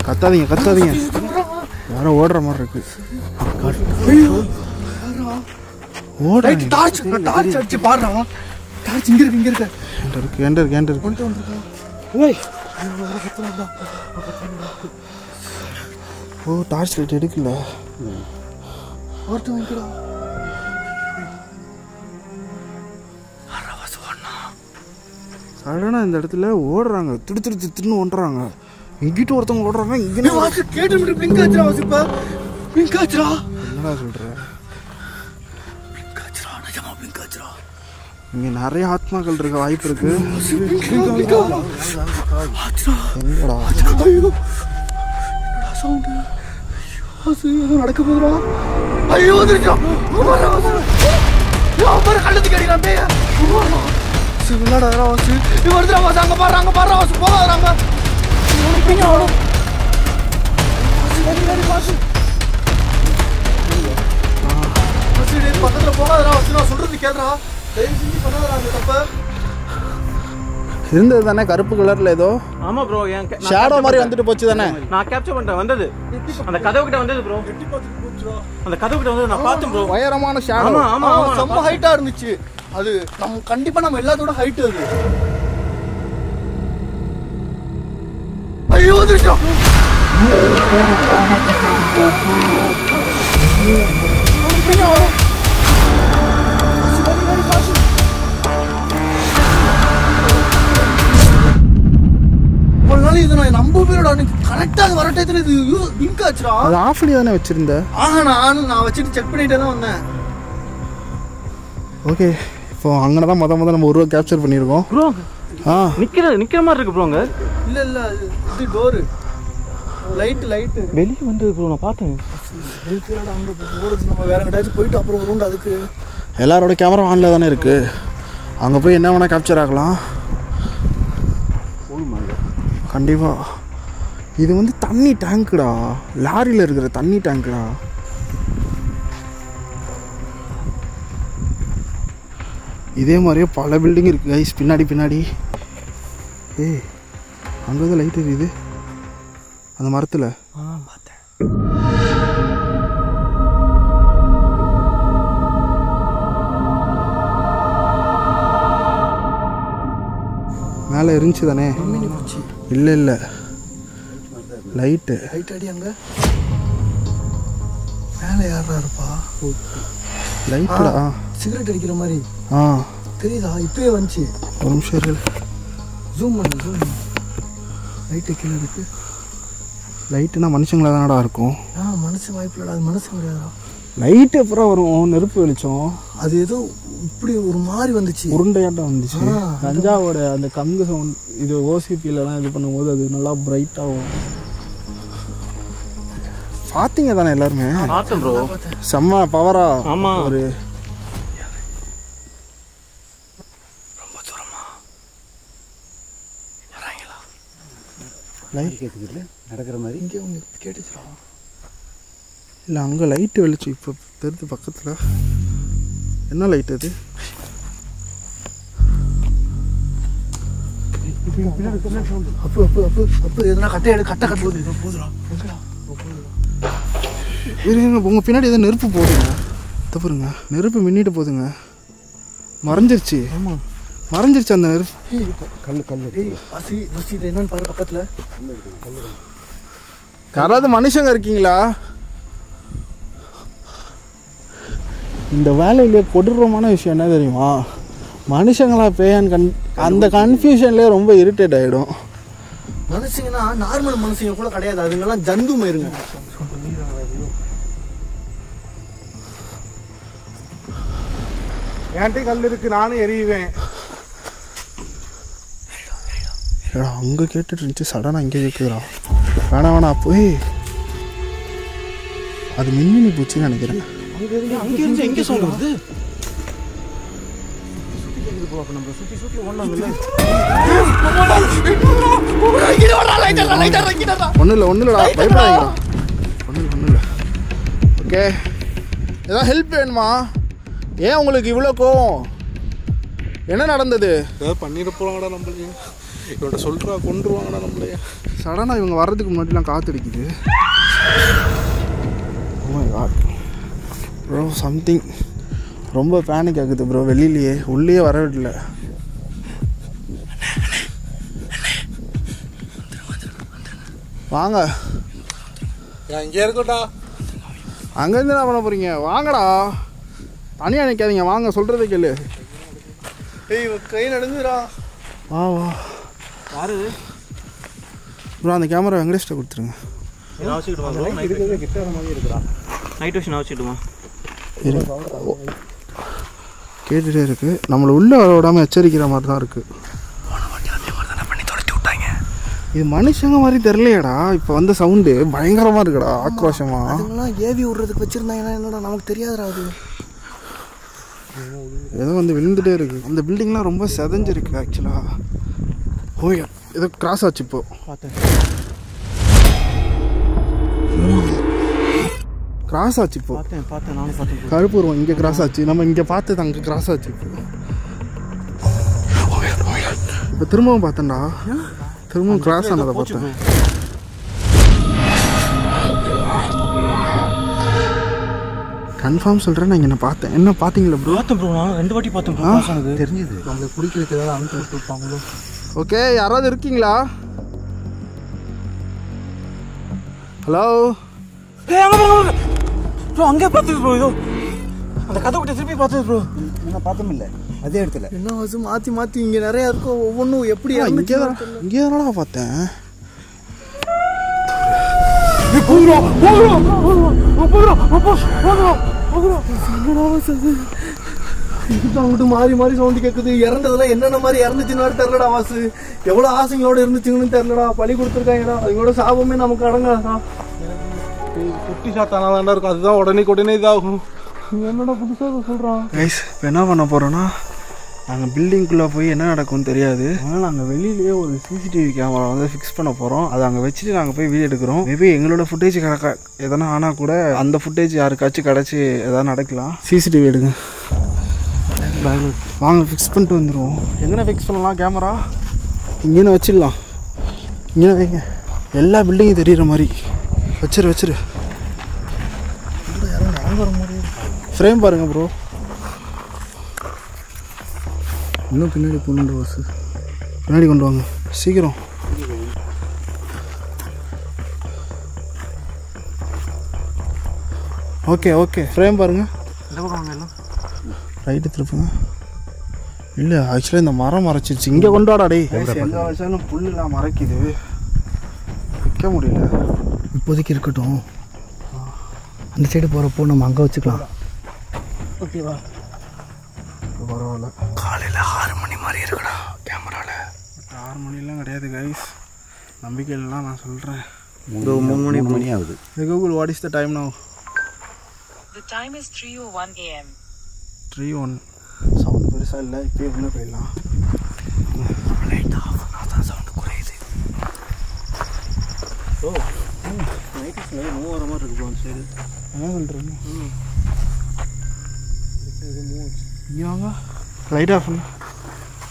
கத்தாதீங்க யாரோ ஓடுற மாதிரி இருக்கு. டார்ச் அடிச்சு பாடுறான். டார்ச் இங்கே இருக்கு. ஓ டார்ச் லைட் எடுக்கல. சடனாக இந்த இடத்துல ஓடுறாங்க. திடுன்னு ஓடுறாங்க. இங்கிட்ட ஒருத்தவங்க ஓடுறாங்க. இங்கே கேட்டு பிளிங்க் ஆச்சுடா. வாசிப்பா பிளிங்க் ஆச்சுடா. என்னடா சொல்ற? இங்கே நிறைய ஆத்மாக்கள் இருக்க வாய்ப்பு இருக்கு. எங்கடா நடக்க போதுடா. ஐயோ கள்ளத்துக்கு அடிக்கிறான் பேய. அங்க பாடுறாங்க போறாங்க. பக்கத்துல போகாதடா. சொல்றது கேள்றா. இருந்தது தானே கருப்பு கலர்ல ஏதோ. ஆமா ப்ரோ, என் ஷேடோ மாதிரி வந்துட்டு போச்சு தானே. நான் கேப்சர் பண்ணிட்டேன். வந்தது அந்த கதவு கிட்ட வந்தது ப்ரோ. அந்த கதவு கிட்ட வந்தது நான் பார்த்தேன் ப்ரோ. பயங்கரமான ஷேடோ. ஆமா ஆமா செம்ம ஹைட்டா இருந்துச்சு. அது நம்ம கண்டிப்பா நம்ம எல்லாத்தோட ஹைட் அது. ஐயோ வந்துருச்சா. இது நான் நம்ப பேரோட கரெக்டா அது வர டயத்துல இது பிளிங்க் ஆச்சுடா. அது ஆஃப்லி தானே வச்சிருந்த? நான் வச்சுட்டு செக் பண்ணிட்டே தான் வந்தேன். ஓகே, இப்போ அங்கே தான் முத நம்ம ஒரு கேப்சர் பண்ணியிருக்கோம் ப்ரோ. நிக்கிற மாதிரி இருக்கு ப்ரோங்க. இல்ல இது டோரு லைட் வெளியே வந்து ப்ரோ நான் பார்த்தேன். அங்கே போகிறது நம்ம வேற எங்கேயாச்சும் போயிட்டு அப்புறம் வரும்டா. அதுக்கு எல்லாரோட கேமரா ஆனில் தானே இருக்கு. அங்கே போய் என்ன வேணால் கேப்சர் ஆகலாம் கண்டிப்பாக. இது வந்து தண்ணி டேங்க்குடா. லாரியில் இருக்கிற தண்ணி டேங்க்குடா. இதே மாதிரியே பல பில்டிங் இருக்குது கைஸ் பின்னாடி. ஏய் அங்கே தான் லைட் எரியுது அந்த மரத்தில். பார்த்தேன். மேலே இருந்துச்சு தானே? இல்லை லைட்டு அடி அங்கே மேலே யாரா இருப்பா? லைட்டுடா. சிகரெட் அடிக்கிற மாதிரி தெரியுதா? இப்பயே வந்துச்சு. ஒரு நிமிஷம் இருக்கு. ஜூம் பண்ணு. லைட்டு கீழே இருக்கு. லைட்டுனா மனுஷங்களா தானடா இருக்கும். மனுஷன் வாய்ப்பு இல்லைடா. அது மனுஷன் கிடையாதா? லைட்டு அப்புறம் வரும் நெருப்பு வெளிச்சம். அது ஏதோ இப்படி ஒரு மாதிரி வந்துச்சு. உருண்டையாட்டம் வந்துச்சு. கஞ்சாவோட அந்த கங்கு சவுண்ட் இது ஓசிபிலலாம் இது பண்ணும்போது அது நல்லா பிரைட்டாகும். பார்த்தீங்க தானே எல்லாருமே? பார்த்தேன் ப்ரோ. செம்ம பவரா. ஆமா ஒரு ரொம்ப தூரமா வராங்களா? லைட் கேட்குது நடக்கிற மாதிரி. இங்கே உங்களுக்கு கேட்டுச்சுடா. இல்லை அங்கே லைட்டு வெளிச்சு இப்போ தெரிஞ்சு பக்கத்தில். என்ன லைட் அது? அப்போ எதுனா கட்டை போதுடா. உங்கள் பின்னாடி எதோ நெருப்பு போடுங்க. தப்புருங்க நெருப்பு மின்னிட்டு போதுங்க. மறைஞ்சிருச்சு. ஆமாம் மறைஞ்சிருச்சு அந்த நெருப்பு. கல் என்னன்னு பாரு பக்கத்தில். யாராவது மனுஷங்க இருக்கீங்களா? இந்த வேலையிலே கொடூரமான விஷயம் என்ன தெரியுமா? மனுஷங்களா பேயான்னு அந்த கன்ஃபியூஷன்லேயே ரொம்ப இரிட்டேட் ஆகிடும். மனுஷங்கன்னா நார்மல் மனுஷங்க கூட கிடையாது. அதுங்கெல்லாம் ஜந்து மயிருங்க. என்கிட்ட கல் இருக்கு, நானும் எரியுவேன். ஏடா அங்கே கேட்டுட்டு இருந்துச்சு, சடனாக இங்கே கேட்குதுடா. வேணாம் போய் அது மின்மினி பூச்சின்னு நினைக்கிறேன். அங்கே இருந்து எங்கே சொல்கிறது? ஒன்றும் இல்லைடா, பயப்படாதீங்கடா. ஒன்றும் இல்லை. ஓகே, ஏதாவது ஹெல்ப் வேணுமா? ஏன் உங்களுக்கு இவ்வளோ கோவம்? என்ன நடந்தது? ஏதாவது பண்ணிட்டு போகிறாங்கடா நம்மளையே. இவன்கிட்ட சொல்கிறா கொண்டுருவாங்கடா நம்மளையே. சடனாக இவங்க வர்றதுக்கு முன்னாடிலாம் காற்றடிக்குது. ப்ரோ சம்திங் ரொம்ப பேனிக் ஆகுது ப்ரோ. வெளியிலேயே உள்ளே வர விடல. வாங்க, இங்கே இருக்கட்டா. அங்கேருந்து என்ன பண்ண போகிறீங்க? வாங்கடா, தனியாக நிற்காதீங்க, வாங்க சொல்கிறத கேளு. ஏய் கை நடுங்குதுடா. வா யாரு ப்ரோ? அந்த கேமரா வெங்கடேஷ்ட கொடுத்துருங்க. நைட் விஷன் வச்சுக்கிட்டுமா? கேட்டுகிட்டே இருக்கு. நம்மளை உள்ளே வர விடாமல் எச்சரிக்கிற மாதிரி தான் இருக்குது. இது மனுஷங்க மாதிரி தெரியலையாடா. இப்போ வந்த சவுண்டு பயங்கரமாக இருக்குடா, ஆக்ரோஷமாக. அதெல்லாம் ஏவி விடுறதுக்கு வச்சுருந்தாங்கன்னா என்னடா நமக்கு தெரியாதுடா. அது ஏதோ வந்து விழுந்துட்டே இருக்கு. அந்த பில்டிங்லாம் ரொம்ப செதஞ்சிருக்கு ஆக்சுவலாக. ஓய், ஏதோ கிராஸ் ஆச்சு இப்போ. கிராஸ் ஆச்சு இப்போ. பார்த்தேன் நானும் பார்த்தேன். கருப்பு உருவம் இங்கே கிராஸ் ஆச்சு. நம்ம இங்கே பார்த்தது அங்கே கிராஸ் ஆச்சு. இப்போ திரும்பவும் பார்த்தேன்டா, திரும்பவும் கிராஸ் ஆனதை பார்த்தேன். கன்ஃபார்ம் சொல்கிறேன், நான் இங்கே பார்த்தேன். என்ன பார்த்தீங்களா ப்ரோ? பார்த்தேன் ப்ரோ, நான் 2 வாட்டி பார்த்தேன் ப்ரோ. ஆனது தெரிஞ்சுது. நம்மளுக்கு குடிக்கிறதுக்கு ஏதாவது அனுப்பி விட்டுருப்பாங்களோ. ஓகே, யாராவது இருக்கீங்களா? ஹலோ? ப்ரோ அங்கே பார்த்தது ப்ரோ. இதோ அந்த கதை விட்டு திருப்பி பார்த்தது ப்ரோ. நான் பார்த்தோம் இல்லை அதே இடத்துல. என்ன வாசு மாற்றி இங்கே நிறையா இருக்கும். ஒவ்வொன்றும் எப்படி இங்கே தானடா பார்த்தேன். அங்கிட்டு மாறி சவுண்டு கேட்குது. இறந்ததெல்லாம் என்னென்ன மாதிரி இறந்துச்சுன்னு தெரியலடா வாசு. எவ்வளோ ஆசைங்களோட இருந்துச்சுங்கன்னு தெரியலடா. பழி கொடுத்துருக்காங்கடா. அவங்களோட சாபமே நமக்கு அடங்காதா. குட்டி சாத்தானா தாண்டா இருக்கும். அதுதான் உடனே இதாகும். என்னடா புதுசாக சொல்கிறான். கைஸ், இப்போ என்ன பண்ண போகிறோன்னா, நாங்கள் பில்டிங்குள்ளே போய் என்ன நடக்கும்னு தெரியாது. அதனால் நாங்கள் வெளியிலேயே ஒரு சிசிடிவி கேமரா வந்து ஃபிக்ஸ் பண்ண போகிறோம். அதை அங்கே வச்சுட்டு நாங்கள் போய் வீடியோ எடுக்கிறோம். மேபி எங்களோட ஃபுட்டேஜ் எதனா ஆனால் கூட அந்த ஃபுட்டேஜ் யாருக்காச்சும் கிடச்சி எதாவது நடக்கலாம். சிசிடிவி எடுங்க, வாங்க ஃபிக்ஸ் பண்ணிட்டு வந்துடுவோம். எங்கே ஃபிக்ஸ் பண்ணலாம் கேமரா? இங்கேன்னு வச்சிடலாம். இங்கே வைங்க, எல்லா பில்டிங்கும் தெரிகிற மாதிரி வச்சிரு. ஃப்ரேம் பாருங்கள் ப்ரோ. இன்னும் பின்னாடி போகணுன்ற வாசு. பின்னாடி கொண்டு வாங்க சீக்கிரம். ஓகே ஃப்ரேம் பாருங்கள். ரைட்டு திருப்புங்க. இல்லை, ஆக்சுவலாக இந்த மரம் மறைச்சிருச்சு. இங்கே கொண்டாடா டே. எங்கே வச்சாலும் புல்லுலாம் மறைக்குது, வைக்க முடியல. இப்போதைக்கு இருக்கட்டும். அந்த சைடு போகிறப்போ நம்ம அங்கே வச்சுக்கலாம். ஓகேவா? பரவாயில்ல. காலையில் 6 மணி மாதிரி இருக்குடா கேமராவில். 6 மணிலாம் கிடையாது கைஸ், நம்பிக்கை இல்லைலாம் நான் சொல்கிறேன். 3 மணி ஆகுது. Google, what is the time now? The time is 3:01 AM. 3:01. Sound பெருசாக இல்லை, இப்போயே உள்ளே போயிடலாம். லைட் ஆஃப் தான் சவுண்டு குறையுது. நைட்டு மூவ் மாதிரி இருக்கு அந்த சைடு. என்ன பண்ணுறேன்னு இங்கே வாங்க. லைட் ஆஃப் பண்ண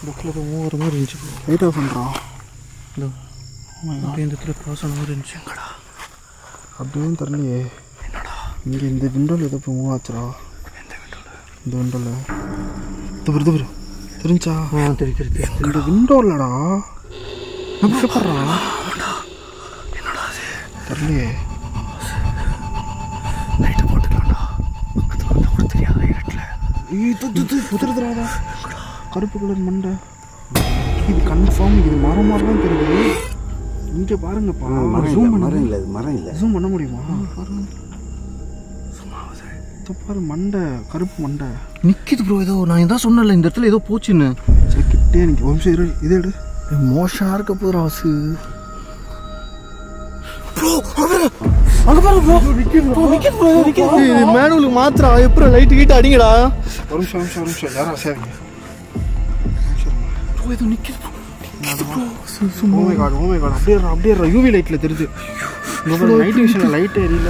புக்கில் மூவ் மாதிரி இருந்துச்சு. லைட் ஆஃப் பண்ணுறான். இந்த அப்படியே இந்த இடத்துல க்ராஸ் ஆன மாதிரி இருந்துச்சுங்கடா. அப்படியும் தெரியலையே. என்னடா இங்கே இந்த விண்டோவில் எதோ இப்போ மூவ் ஆச்சுடா. இந்த விண்டோவில் தவிர தெரிஞ்சா? தெரியும். இந்த விண்டோவில்லடா நம்ம படுறா. என்னடா அது தெரியலையே. லைட்டை போட்டுக்கலாம்டா. பக்கத்தில் வந்து கூட தெரியாத இடத்துல உதிரதுராடா. கருப்பு கலர் மண்டை. இது கன்ஃபார்ம் இது மரம் மாதிரி தான் தெரியுது. இங்கே பாருங்கப்பா. மரம் இல்லை. ஜூம் பண்ண முடியுமா? பாருங்க, பாரு மண்டை, கருப்பு மண்டை நிற்கிது ப்ரோ. ஏதோ நான் இதான் சொன்னல, இந்த இடத்துல ஏதோ போச்சுன்னு. சரி கிட்டே நிற்க. ஒரு நிமிஷம் இரு, இதே எடு. மோஷனாக இருக்க போகிற ஹவுஸு. மேனுவலுக்கு மாத்திரா எப்படி லைட்டு கீட்டு அடிங்கடா. ஒரு நிமிஷம் யாரும் அசையாதீங்க. ஏதோ நிற்கிது. ஓ மை காட் அப்படியே யூவி லைட்டில் தெரியுது. நைட் விஷனில் லைட் எரியல.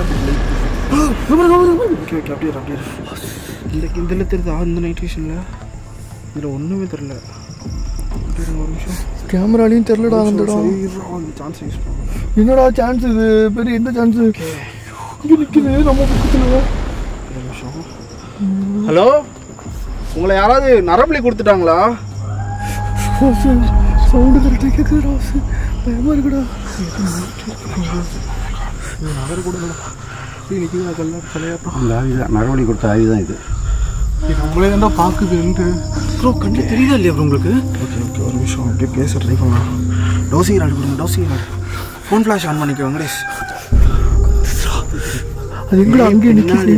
ஓகே அப்படியே இதில் தெரியுதா? இந்த நைட் விஷனில் இதில் ஒன்றுமே தெரில. ஒரு நிமிஷம் கேமராலையும் தெரிலடா அந்த இடம். சான்ஸ் யூஸ் பண்ணுவோம். என்னடா சான்ஸ் இது? பெரிய எந்த சான்ஸ் இங்கே நிற்கிது நம்ம பக்கத்தில். ஒரு நிமிஷம். ஹலோ, உங்களை யாராவது நரம்பலி கொடுத்துட்டாங்களா? சவுண்டு கரெக்டாக கேட்குதுடா. பயமாக இருக்குடா. நகர் கூட நிற்கிது. கல்ல சிலையாட்டம். இந்த ஆவி தான் நரவழி கொடுத்த ஆவி தான் இது. நம்மளே தான் பார்க்குதுன்ட்டு. ப்ரோ கண்ணில் தெரியுதா இல்லையா ப்ரோ உங்களுக்கு? ஓகே ஒரு நிமிஷம் அப்படியே பேச ட்ரை பண்ணலாம். டோசிங் ராடு கொடுங்க. Dosing rod phone flash on பண்ணிக்க வெங்கடேஷ். அது எங்கடா அங்கேயே நிற்கிது?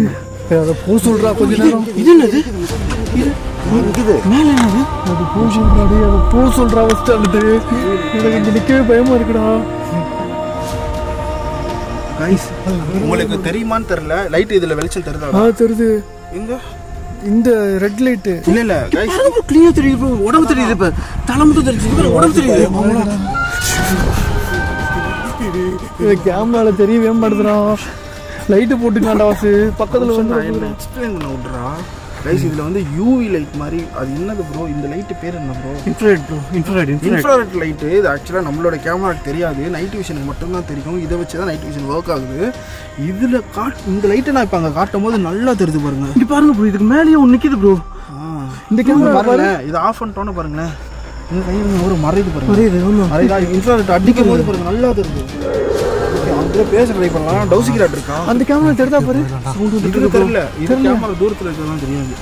அதை போ சொல்கிறா கொஞ்ச நேரம். இது என்னது? இது மேலே என்னது? அது போ சொல்கிறாடி. அதை போ சொல்கிறா ஃபஸ்ட்டு. வந்துட்டு எனக்கு இங்கே நிற்கவே பயமாக இருக்குடா. கைஸ் உங்களுக்கு தெரியுமான்னு தெரில. லைட் இதில் வெளிச்சம் தெரியுதா? தெரியுது. இந்த ரெட் லைட்டு இல்லை கைஸ் கிளியர் தெரியுது ப்ரோ. உடம்பு தெரியுது. இப்போ தலை மட்டும் தெரியுது. உடம்பு தெரியுது. கேமராவில் தெரியவே மாட்டேதுடா. லைட்டு போட்டுக்கலாம்டா வாசு. பக்கத்தில் வந்து எக்ஸ்பிளைன் பண்ண விட்றா. கைஸ் இதில் வந்து யூவி லைட் மாதிரி. அது என்னது ப்ரோ? இந்த லைட்டு பேர் என்ன bro? Infrared bro. Infrared light. இது ஆக்சுவலாக நம்மளோட கேமராக்கு தெரியாது. நைட் விஷனுக்கு மட்டும்தான் தெரியும். இதை வச்சு தான் நைட் விஷன் ஒர்க் ஆகுது. இதில் இந்த லைட்டை நான் இப்போ அங்கே காட்டும் போது நல்லா தெரியுது பாருங்க. இங்கே பாருங்க ப்ரோ. இதுக்கு மேலேயே ஒன்று நிற்கிது ப்ரோ. இந்த கேமரா பாருங்களேன். இது ஆஃப் பண்ணிட்டோன்னு பாருங்களேன். இந்த கையில் ஒரு மறையுது பாருங்க. மறையுதா? இன்ஃப்ராரெட் அடிக்கும் போது பாருங்க நல்லா தெரியுது. அங்கே பேச ட்ரை பண்ணலாம். டவுசிங் ராட் இருக்கா? அந்த கேமரா தெரியுதா பாரு. இது தெரியல. இது கேமரா தூரத்தில் இருக்கிறதா தெரியாது.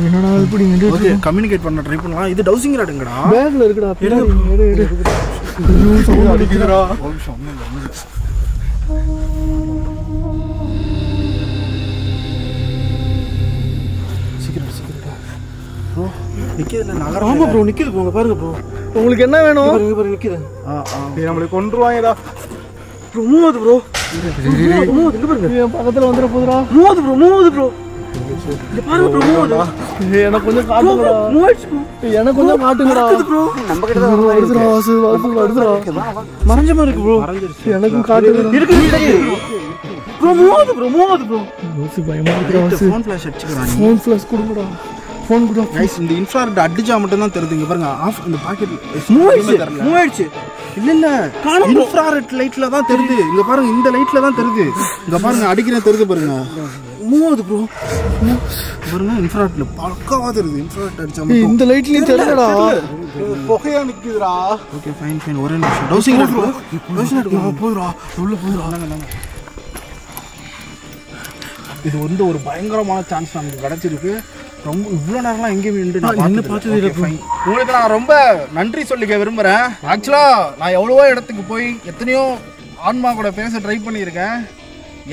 என்னடா இப்படி ஓகே கம்யூனிகேட் பண்ண ட்ரை பண்ணலாம். இது டவுசிங் ராடுங்கடா. பேக்ல இருக்குடா. அடிக்குதுடா. சீக்கிரம் ப்ரோ நிற்கிதுல நகரம். ஆமாம் ப்ரோ நிற்கிது ப்ரோ. பாருங்க ப்ரோ. உங்களுக்கு என்ன வேணும்? பாருங்க நிற்கிது. நம்மளுக்கு கொண்டுருவாங்கடா. மூவது ப்ரோ. என் பக்கத்தில் வந்துட போதுடா. மூவது ப்ரோ. பாருங்க ப்ரோ. எனக்கு கொஞ்சம் காட்டுங்கடா. எனக்கு கொஞ்சம் காட்டுங்கடா. நம்ம கிட்ட தான் வருதுடா. வருதுடா. மறைஞ்ச மாதிரி இருக்கு ப்ரோ. எனக்கும் காட்டுங்க. இருக்கு ப்ரோ. மூவது ப்ரோ. பயமா இருக்கு. ஃபோன் ஃபிளாஷ் அடிச்சுக்கிறான். ஃபோன் ஃபிளாஷ் கொடுங்கடா. ஃபோன் கூட கைஸ் இந்த இன்ஃப்ராரெட் அடிச்சா மட்டும் தான் தெரியுது. இங்க பாருங்க ஆஃப் இந்த பாக்கெட் மூவாயிடுச்சு. இல்ல இன்ஃப்ராரெட் லைட்ல தான் தெரியுது. இங்க பாருங்க இந்த லைட்ல தான் தெரியுது. இங்க பாருங்க அடிக்கிற தெரியுது பாருங்க. மூவது ப்ரோ. பாருங்க இன்ஃப்ராரெட்ல பக்காவா தெரியுது. இன்ஃப்ராரெட் அடிச்சா மட்டும் இந்த லைட்லயும் தெரியலடா. புகையா நிக்குதுடா. ஓகே ஃபைன் ஒரே நிமிஷம். டவுசிங் போதுடா. உள்ள போதுடா. இது வந்து ஒரு பயங்கரமான சான்ஸ் நமக்கு கிடைச்சிருக்கு. ரொம்ப இவ்வளோ நேரம்லாம் எங்கேயும் நின்று பார்த்தது. உங்களுக்கு நான் ரொம்ப நன்றி சொல்லிக்க விரும்புகிறேன். ஆக்சுவலாக நான் எவ்வளவோ இடத்துக்கு போய் எத்தனையோ ஆன்மா கூட பேச ட்ரை பண்ணியிருக்கேன்.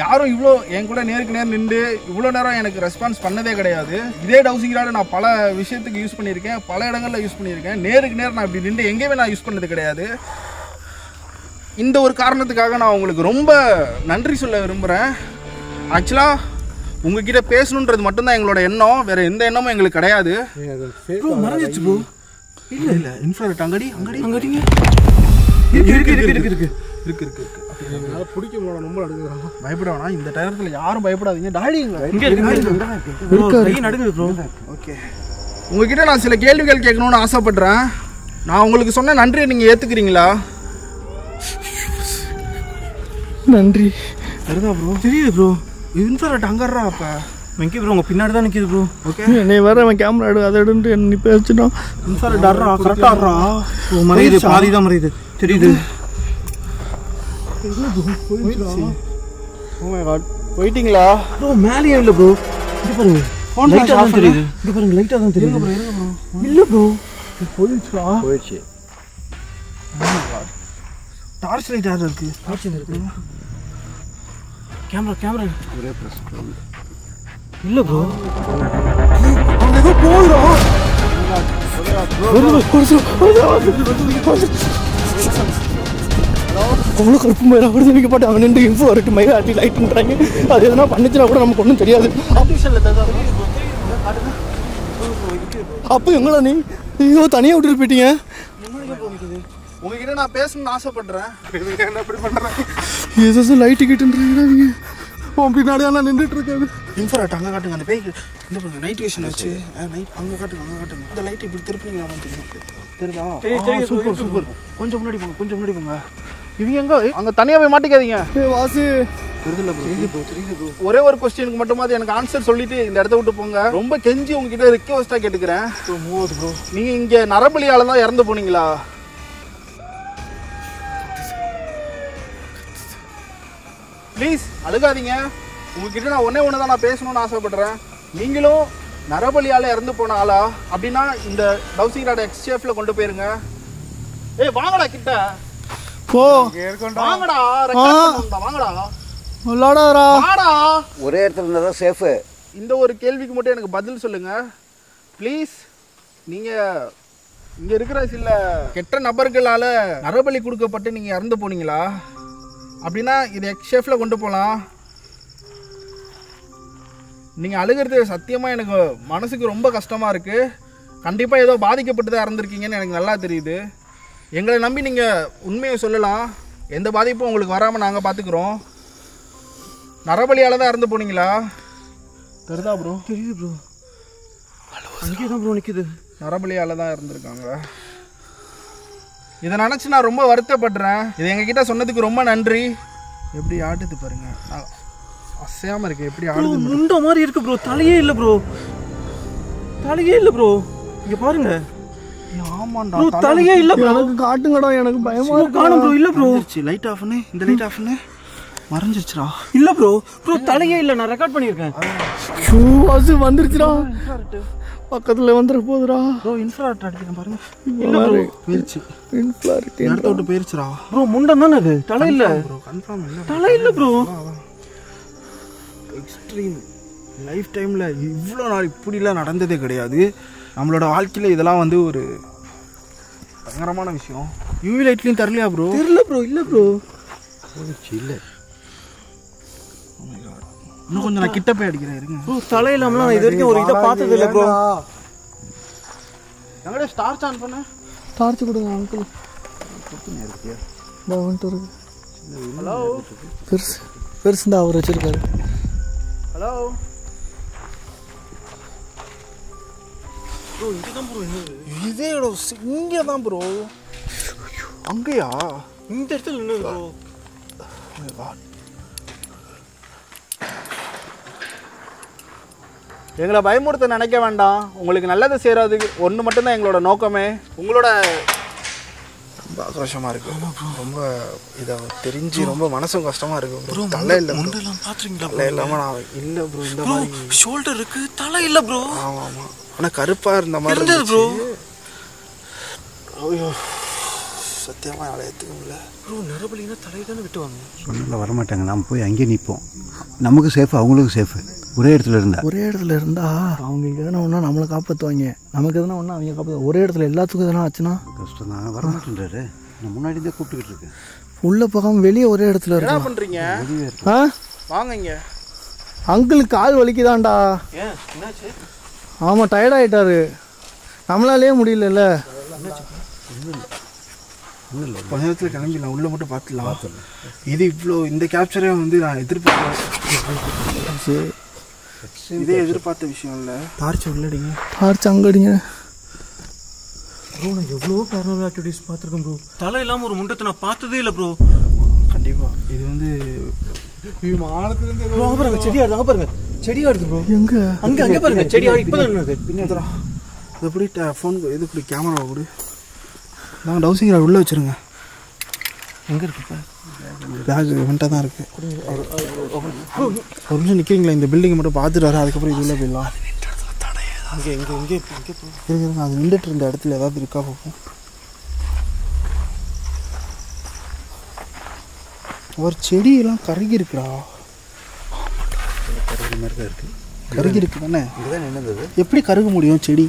யாரும் இவ்வளோ என் கூட நேருக்கு நேர் நின்று இவ்வளோ நேரம் எனக்கு ரெஸ்பான்ஸ் பண்ணதே கிடையாது. இதே டவுசிங் ராடு நான் பல விஷயத்துக்கு யூஸ் பண்ணியிருக்கேன். பல இடங்களில் யூஸ் பண்ணியிருக்கேன். நேருக்கு நேர் நான் இப்படி நின்று எங்கேயுமே நான் யூஸ் பண்ணது கிடையாது. இந்த ஒரு காரணத்துக்காக நான் உங்களுக்கு ரொம்ப நன்றி சொல்ல விரும்புகிறேன். ஆக்சுவலாக உங்ககிட்ட பேசணுன்றது மட்டும்தான் எங்களோட எண்ணம். வேற எந்த எண்ணமும் எங்களுக்கு கிடையாது. மறைஞ்சிச்சு ப்ரோ. இல்ல இன்ஃப்ராரெட் அங்கடிங்க இருக்கு. பிடிக்க முடியல. ரொம்ப அடுக்குறாங்க. பயப்பட வேணாம். இந்த டயத்துல யாரும் பயப்படாதீங்க. டாடி நடுங்குது ப்ரோ. ஓகே உங்ககிட்ட நான் சில கேள்விகள் கேட்கணும்னு ஆசைப்படுறேன். நான் உங்களுக்கு சொன்ன நன்றியை நீங்க ஏத்துக்கிறீங்களா? நன்றி. தெரியுதா ப்ரோ? தெரியுது ப்ரோ. இன்ஃப்ராரெட் அங்கறா. அப்ப வெங்கி ப்ரோ உங்க பின்னாடி தான் நிற்கிது ப்ரோ. ஓகே என்னை வேற அவன் கேமரா எடு அதை எடுன்ட்டு என்ன இப்போ வச்சுட்டான். இன்ஃப்ராரெட் ஆடுறா. கரெக்டாக ஆடுறா. மறையுது. பாதி தான் மறையுது. தெரியுது. போயிட்டீங்களா ப்ரோ? மேலேயே இல்லை ப்ரோ. இது பாருங்க லைட்டாக தான் தெரியுது. இது பாருங்க லைட்டாக தான் தெரியுது. இல்லை ப்ரோ போயிடுச்சு. டார்ச் லைட் யாரும் இருக்கு? டார்ச் இருக்கு. கேமரா ஒரே ப்ரெஸ் இல்லை ப்ரோ. அவங்க ஏதோ போகிறோம். அவ்வளோ கருப்பு மயிரா வருது வைக்கப்பட்டு அவன் நின்று இன்ஃபோ வரட்டு மயிரை ஆட்டி லைட் பண்ணுறாங்க. அது எதனா பண்ணிச்சுனா கூட நமக்கு ஒன்றும் தெரியாது. அப்போ எங்களா நீ ஐயோ தனியாக விட்டுட்டு போயிட்டீங்க. உங்ககிட்ட நான் பேசணும்னு ஆசைப்படுறேன். என்ன எப்படி பண்ணுறேன்? ஏதோ லைட்டு கிட்டுன்றீங்க. உன் பின்னாடியா நான் நின்றுட்டு இருக்காது. இன்ஃப்ராட் அங்கே காட்டுங்க. அந்த பேய்க்கு இந்த பண்ணுங்க நைட் விஷன் வச்சு நைட் அங்கே காட்டுங்க. இந்த லைட் இப்படி திருப்பினீங்களா தெரியுதா? Super super. கொஞ்சம் முன்னாடி போங்க. இவங்க எங்க அங்கே தனியாக போய் மாட்டிக்காதீங்க. வாசு தெரியுது. ஒரே ஒரு கொஸ்டினுக்கு மட்டுமாவது எனக்கு ஆன்சர் சொல்லிட்டு இந்த இடத்த விட்டு போங்க. ரொம்ப கெஞ்சி உங்ககிட்ட ரிக்வெஸ்ட்டாக கேட்டுக்கிறேன். நீங்கள் இங்கே நரபலியால் தான் இறந்து போனீங்களா? ப்ளீஸ் அழுகாதீங்க. உங்ககிட்ட நான் ஒன்று தான் நான் பேசணும்னு ஆசைப்படுறேன். நீங்களும் நரபலியால் இறந்து போன ஆளா? அப்படின்னா இந்த டவுசிங் ராட எக்ஸ்சேஃபில் கொண்டு போயிருங்க. வாங்கடா கிட்ட போ. வாங்கடா வாங்கடா விளாடாரா. வாடா. ஒரே இடத்துல இருந்தால் தான் சேஃபு. இந்த ஒரு கேள்விக்கு மட்டும் எனக்கு பதில் சொல்லுங்கள் ப்ளீஸ். நீங்கள் இங்கே இருக்கிற சில கெட்ட நபர்களால் நரபலி கொடுக்கப்பட்டு நீங்கள் இறந்து போனீங்களா? அப்படின்னா இது எக்ஸ்ஷேஃபில் கொண்டு போகலாம். நீங்கள் அழுகிறது சத்தியமாக எனக்கு மனசுக்கு ரொம்ப கஷ்டமாக இருக்குது. கண்டிப்பாக ஏதோ பாதிக்கப்பட்டு தான் இறந்துருக்கீங்கன்னு எனக்கு நல்லா தெரியுது. எங்களை நம்பி நீங்கள் உண்மையை சொல்லலாம். எந்த பாதிப்பும் உங்களுக்கு வராமல் நாங்கள் பார்த்துக்குறோம். நரபலியால் தான் இறந்து போனீங்களா? தெரியுதா ப்ரோ? தெரியுது ப்ரோ. அங்கேயே தான் ப்ரோ நிற்குது. நரபலியால் தான் இருந்திருக்காங்க. இதை நினச்சி நான் ரொம்ப வருத்தப்படுறேன். இது எங்ககிட்ட சொன்னதுக்கு ரொம்ப நன்றி. எப்படி ஆடுது பாருங்க. அசையாமல் இருக்கு. எப்படி ஆடுது? முண்ட மாதிரி இருக்கு ப்ரோ. தலையே இல்லை ப்ரோ. இங்கே பாருங்க. ஆமாண்டா தலையே இல்லை ப்ரோ. எனக்கு காட்டுங்கடா. எனக்கு பயமா இருக்கு. காணும் ப்ரோ. இல்லை ப்ரோ. லைட் ஆஃப்னு இந்த லைட் ஆஃப்னு மறைஞ்சிருச்சுடா. இல்லை ப்ரோ. தலையே இல்லை. நான் ரெக்கார்ட் பண்ணியிருக்கேன். அது வந்துருச்சுடா. பக்கத்தில் வந்துட போகுதுடா ப்ரோ. இன்ஃப்ராரெட் அடிக்கிறேன் பாருங்க. இல்லை ப்ரோ. போயிருச்சு. இன்ஃப்ராரெட் இடத்த விட்டு போயிருச்சுடா ப்ரோ. முண்டம் தானே அது. தலை இல்லை ப்ரோ. கன்ஃபார்ம் இல்லை. தலை இல்லை ப்ரோ. எக்ஸ்ட்ரீம் லைஃப் டைமில் இவ்வளோ நாள் இப்படிலாம் நடந்ததே கிடையாது. நம்மளோட வாழ்க்கையில் இதெல்லாம் வந்து ஒரு பயங்கரமான விஷயம். யூவி லைட்லையும் தரலையா ப்ரோ? தெரியல ப்ரோ. இல்லை ப்ரோ. இல்லை இன்னும் கொஞ்சம் நான் கிட்ட போய் அடிக்கிறேன் இருங்க ப்ரோ. தலை இல்லாமலாம் நான் இது வரைக்கும் ஒரு இதை பார்த்தது இல்லை ப்ரோ. எங்கடா ஸ்டார்ச் ஆன் பண்ண? டார்ச் கொடுங்க அங்கிள். ஹலோ பெருசு தான் அவர் வச்சிருக்காரு. Hello bro. இங்கே தான் ப்ரோ. இதே இங்கே தான் ப்ரோ. அங்கேயா? இந்த இடத்துல என்ன ப்ரோ? எங்களை பயமுறுத்த நினைக்க வேண்டாம். உங்களுக்கு நல்லது செய்கிறதுக்கு ஒன்று மட்டும்தான் எங்களோட நோக்கமே. உங்களோட ரொம்ப ஆக்ரோஷமாக இருக்குது. ரொம்ப இதை தெரிஞ்சு ரொம்ப மனசும் கஷ்டமாக இருக்குது ப்ரோ. தலை இல்லை. முண்டெல்லாம் பார்த்துறீங்களா? தலை இல்லாமல் நான் இல்லை ப்ரோ. இந்த மாதிரி ஷோல்டர் இருக்கு. தலை இல்லை ப்ரோ. ஆமாம் ஆமாம். ஆனால் கருப்பாக இருந்த மாதிரி இருந்தது ப்ரோ. ஐயோ சத்தியமாக யாரை ஏற்றுக்க முடியல ப்ரோ. நரபலினா தலையை தானே விட்டுவாங்க. சொன்னால வரமாட்டாங்க. நாம் போய் அங்கேயே நிற்போம். நமக்கு சேஃபு, அவங்களுக்கும் சேஃபு. ஒரே இடத்துல இருந்தா அவங்க எதனா ஒன்றா நம்மளை காப்பாற்றுவாங்க. நமக்கு எதனா ஒன்றா அவங்க காப்பாற்று. ஒரே இடத்துல எல்லாத்துக்கும் எதனா ஆச்சுன்னா கஷ்டம் தான். வரமாட்டேன்றாரு. நான் முன்னாடி தான் கூப்பிட்டுக்கிட்டு இருக்கேன். உள்ளே போகாமல் வெளியே ஒரே இடத்துல என்ன இருக்கா பண்ணுறீங்க? ஆ வாங்க இங்கே. அங்கிளுக்கு கால் வலிக்குதான்டா. ஆமாம் டயர்டாயிட்டாரு. நம்மளாலே முடியல. கொஞ்ச நேரத்தில் கிளம்பிடலாம். உள்ளே மட்டும் பார்த்துலாம். இது இவ்வளோ இந்த கேப்சரே வந்து நான் எதிர்பார்த்தேன். இதே எதிர்பார்த்த விஷயம் இல்லை. டார்ச் உள்ளடிங்க. டார்ச் அங்கடிங்க ப்ரோ. நான் எவ்வளோ பேரனல் ஆக்டிவிட்டிஸ் பார்த்துருக்கேன் ப்ரோ. தலை இல்லாமல் ஒரு முண்டத்தை நான் பார்த்ததே இல்லை ப்ரோ. கண்டிப்பாக இது வந்து ப்ரோ பாருங்க செடியா இருக்கு. பாருங்க செடியா இருக்கு ப்ரோ. எங்க அங்கே பாருங்க செடியா இப்போதான் என்னது பின்னதுரா. இது எப்படி ஃபோன் இது இப்படி கேமரா கொடு. நாங்கள் டவுசிங் உள்ளே வச்சுருங்க. எங்கே இருக்கு? பேக் இவன்ட்ட தான் இருக்குது. ஒரு நிமிஷம் நிற்கிறீங்களா? இந்த பில்டிங்கை மட்டும் பார்த்துட்டு வர. அதுக்கப்புறம் இது உள்ளே போயிடலாம். இருக்குங்க. அது நின்றுட்டு இருந்த இடத்துல ஏதாவது இருக்கா பார்ப்போம். ஒரு செடியெல்லாம் கருகி இருக்குடா. மாதிரி தான் இருக்குது. கருகி இருக்கு தானே? இங்கே தான் நின்றுது. எப்படி கருக முடியும் செடி?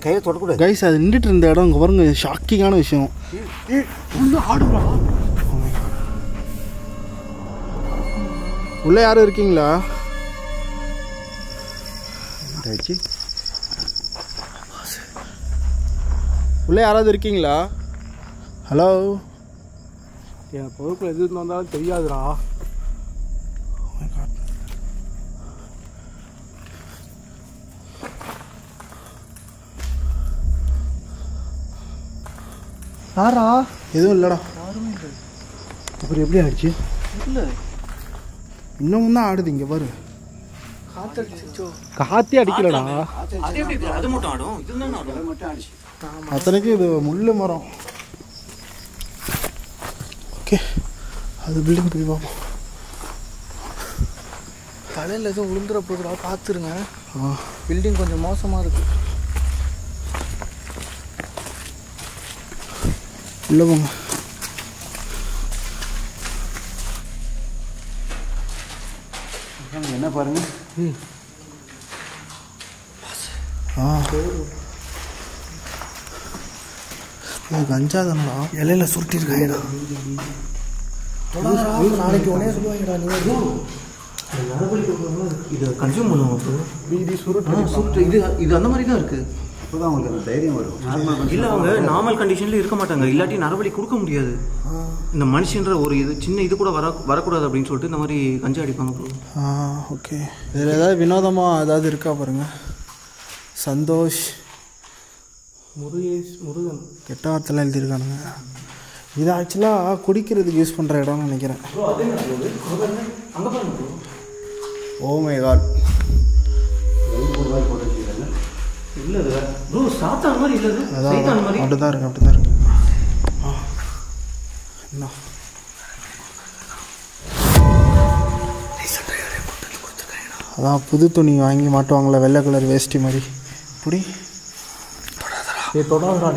கையில் தொடக்கூடாது. கைஸ் அது நின்றுட்டு இருந்த இடம் இங்கே பாருங்க, ஷாக்கிங்கான விஷயம். ஆடுறா. உள்ளே யாரும் இருக்கீங்களா? உள்ளே யாராவது இருக்கீங்களா? ஹலோ, என் பொறுப்பில் எது வந்தாலும் தெரியாதுடா. யாரா? எதுவும் இல்லைடா. யாருமே இல்லை. அப்புறம் எப்படி ஆயிடுச்சு? இல்லை, இன்னமும் தான் ஆடுது. இங்கே பாரு, காற்றே அடிக்கலடா. அது மட்டும் ஆடும், இதுதான் ஆடும். அத்தனைக்கும் இது முள்ளு மரம். ஓகே, அது பில்டிங் போய் பார்ப்போம். தலையில் எதுவும் விழுந்துட போகுதுடா, பார்த்துருங்க. பில்டிங் கொஞ்சம் மோசமாக இருக்குது. இல்லை போங்க. என்ன பாருங்க, கஞ்சா தானடா, இலையில சுருட்டிருக்காங்கடா. நாளைக்கு உடனே சொல்லுவாங்கடா. இதை கன்சியூம் பண்ணுவோம் ப்ரோ. வீதி சுருட்டு சுட்டு இது அந்த மாதிரி தான் இருக்குது. அப்போ தான் அவங்களுக்கு அந்த தைரியம் வரும். நார்மல் இல்லை, அவங்க நார்மல் கண்டிஷனில் இருக்க மாட்டாங்க. இல்லாட்டி நரபலி கொடுக்க முடியாது. இந்த மனுஷன்ற ஒரு இது சின்ன இது கூட வரக்கூடாது அப்படின்னு சொல்லிட்டு இந்த மாதிரி கஞ்சா அடிப்பாங்க ப்ரோ. ஓகே, இதில் ஏதாவது வினோதமாக ஏதாவது இருக்கா பாருங்க. சந்தோஷ் முருகன் கெட்ட வார்த்தைலாம் எழுதியிருக்கானுங்க. இது ஆக்சுவலாக குடிக்கிறதுக்கு யூஸ் பண்ணுற இடம்னு நினைக்கிறேன். அங்கே பாருங்க ப்ரோ. Oh my god. இல்லை ப்ரோ, சாத்தான் மாதிரி இல்லை, அதான் சைத்தான் மாதிரி. அப்படி தான் இருக்கு, அப்படி தான் இருக்கு. என்ன அதான் புது துணி வாங்கி மாட்டுவாங்களே, வெள்ளை கலர் வேஷ்டி மாதிரி. இப்படி தொடாதடா.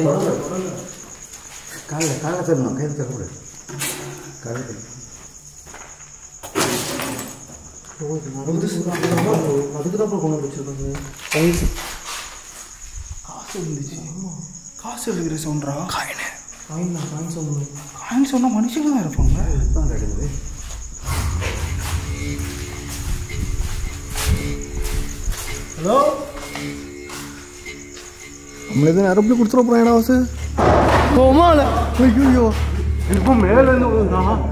காலை தரணும், கையில் தரக்கூடாது. காலை தரணும். அதுக்கு தான் கொண்டு வந்து வச்சுருக்காங்க. காசு இருந்துச்சு. காசு இருக்கிற சவுண்டா? Coin sound. காயின் சொன்னால் மனுஷங்க தான் இருப்பாங்க. ஹலோ, நம்மள எதுவும் நிரப்பி கொடுத்துட போகிறேன் இடவாசு. போமால. ஐயோ, இப்போ மேலேருந்து யாரும்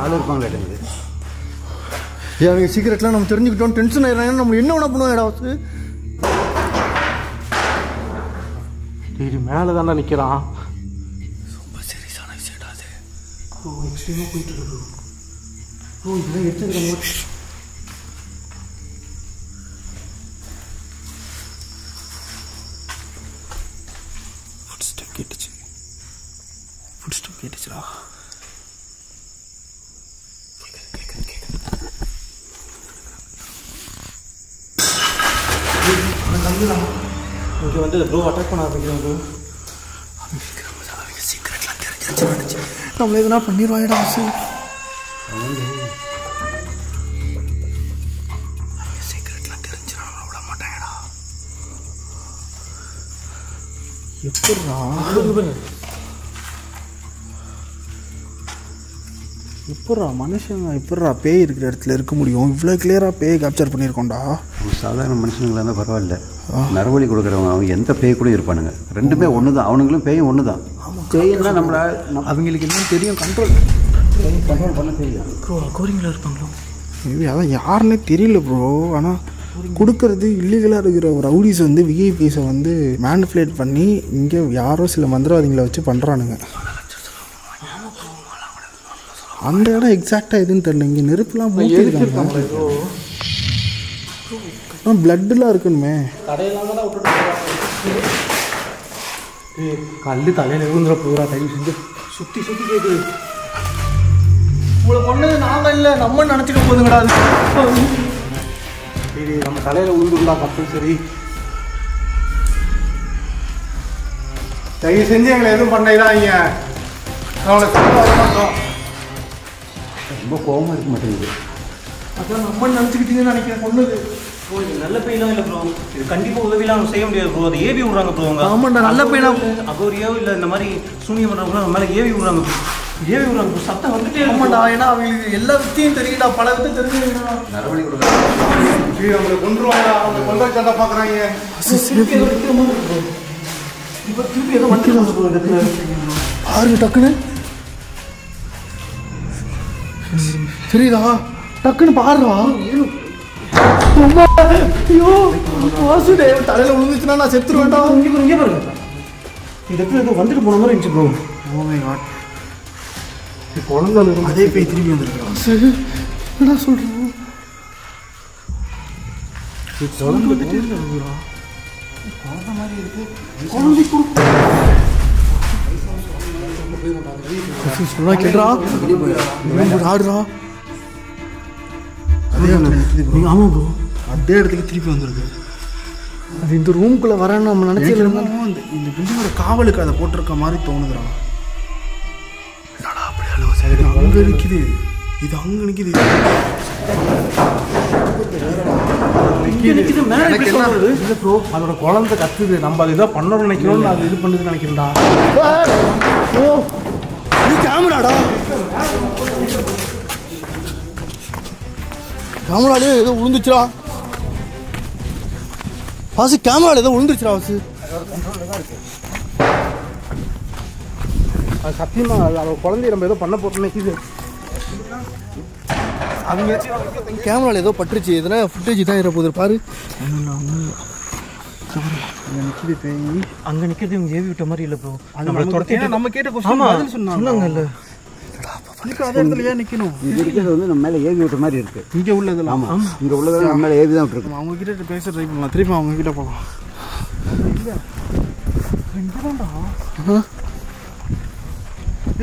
ஆள் இருப்பாங்களா எனக்கு? அவங்க சீக்கிரட்லாம் நம்ம தெரிஞ்சுக்கிட்டோம், டென்ஷன் ஆயிடுறாங்க. நம்ம என்ன வேணா பண்ணுவோம் இடவாசு. சரி, மேலே தானே நிற்கிறான். ரொம்ப சீரியஸான விஷயம்டா அது. எக்ஸ்ட்ரீமாக போயிட்டு இருக்கு ப்ரோ. இதெல்லாம் எடுத்துக்கிறோம். ஃபுட் ஸ்டெப் கேட்டுச்சுடா. இங்கே வந்து ப்ரோ அட்டாக் பண்ண ஆரம்பிக்கிறோம் ப்ரோ. சீக்கிரட்லாம் தெரிஞ்சிச்சு. நம்மள எதுனா பண்ணிடுவாங்கடா வாசு. சீக்கிரட்லாம் தெரிஞ்சிடும், நம்மள விட மாட்டாங்கடா. எப்பட்றா மனுஷங்க எப்பட்றா பேய் இருக்கிற இடத்துல இருக்க முடியும்? இவ்வளோ கிளியராக பேய் கேப்சர் பண்ணியிருக்கோண்டா. சாதாரண மனுஷங்களாக இருந்தால் பரவாயில்ல, நரவழி கொடுக்குறவங்க அவங்க எந்த பேய் கூட இருப்பானுங்க. ரெண்டுமே ஒன்று தான், அவனுங்களும் பேயும் ஒன்று தான். பேய்னா நம்மளை அவங்களுக்கு என்ன தெரியும், கண்ட்ரோல் பண்ண தெரியும். ப்ரோ கோரிங்கில் இருப்பாங்களோ? மேபி அதான் யாருன்னே தெரியல ப்ரோ. ஆனால் கொடுக்கறது இல்லீகலாக இருக்கிற ரவுடிஸ் வந்து விஐபிஸை வந்து மேனிப்புலேட் பண்ணி இங்கே யாரோ சில மந்திரவாதிகளை வச்சு பண்ணுறானுங்க. அந்த இடம் எக்ஸாக்டாக எதுன்னு தெரியல. இங்கே நெருப்புலாம் மூட்டிருக்காங்க. பிளட்டுலாம் இருக்கணுமே. கல் தலையில் விழுந்துட போகிறா. தயவு செஞ்சு சுற்றி சுற்றி கேட்குது. உங்களை பொண்ணு நாங்கள் இல்லை, நம்ம நினச்சிக்க போதுங்கடா. சரி, நம்ம தலையில் விழுந்துடா கம்பல்சரி. தயவு செஞ்சு எங்களை எதுவும் பண்ணிடாதீங்க. அவங்களை சொல்ல மாட்டோம். ரொம்ப கோபமாக இருக்க மாட்டேங்குது. அதான் நம்ம நினச்சிக்கிட்டீங்கன்னு நினைக்கிறேன். பொண்ணுது ப்ரோ இது நல்ல பெயிலாம் இல்லை ப்ரோ, இது கண்டிப்பாக உதவிலாம் செய்ய முடியாது ப்ரோ. அது ஏவி விடுறாங்க ப்ரோ. அவங்க ஆமாண்டா நல்ல பெயினா அகோரியோ இல்லை இந்த மாதிரி சூனியம் பண்ணுறவங்க நம்ம மேலே ஏவி விடுறாங்க ப்ரோ. ஏவி விடுறாங்க ப்ரோ, சத்தம் வந்துட்டே ஆமாண்டா. ஏன்னா அவங்களுக்கு எல்லா வித்தையும் தெரியுடா, பல வித்தை தெரிஞ்சுடா. நரவழி கொடுக்குறாங்க. அவங்களை கொண்டுருவாங்க, அவங்க கொண்டு சண்டை பார்க்குறாங்க. இப்போ திருப்பி ஏதோ வண்டி வந்து ப்ரோ இடத்துல ஆறு டக்குன்னு தெரியுதா? டக்குன்னு பாடுறா. ஐயோ வாசுதேவ் தலையில விழுந்துச்சுன்னா நான் செத்துரு வேண்டாம். இங்கே பாருங்க, இந்த இடத்துல ஏதோ வந்துட்டு போன மாதிரி இருந்துச்சு ப்ரோ. ஓ மை காட், குழந்தை அதே போய் திரும்பி வந்துருக்கா. என்ன சொல்றேன், கேட்றா ஆடுறா. ஆமா ப்ரோ, அதே இடத்துக்கு திருப்பி வந்துருக்கு. அது இந்த ரூம்குள்ள வரேன்னு நம்ம நினைச்சது. இந்த பில்டிங்கோட காவலுக்கு அதை போட்டிருக்க மாதிரி தோணுதுடா. அங்க நிக்குது, இது அங்க நிக்குது. இல்லை ப்ரோ, அதோட குழந்தை கத்துது, நம்ம அது இதாக பண்ணணும்னு நினைக்கிறோம்னு அது இது பண்ணுதுன்னு நினைக்கிறேன்டா. ஓ இது கேமராடா, கேமராலே ஏதோ விழுந்துச்சுடா வாசு. கேமரால ஏதோ விழுந்துச்சுடா வாசு. அது சத்தியமாக அதோட குழந்தைய நம்ம ஏதோ பண்ண போகிறோம்னு நினைக்குது. அவங்க கேமரால ஏதோ பட்டுருச்சு. எதுனா ஃபுட்டேஜ் தான் ஏற போகுது பாரு. அங்கே நிற்கிது பேய். அங்கே நிற்கிறது இவங்க ஏவி விட்ட மாதிரி இல்லை ப்ரோ. நம்ம கேட்ட கொஸ்டின் சொன்னாங்க இல்லை, அதே இடத்துல ஏன் நிற்கணும்? இது இருக்கிறது வந்து நம்ம மேலே ஏவி விட்ட மாதிரி இருக்கு. இங்கே உள்ளதெல்லாம் ஆமாம், இங்கே உள்ளதெல்லாம் நம்ம மேலே ஏவி தான் விட்டுருக்கு. அவங்க கிட்ட பேச ட்ரை பண்ணலாம். திருப்பி அவங்க கிட்ட போகலாம்.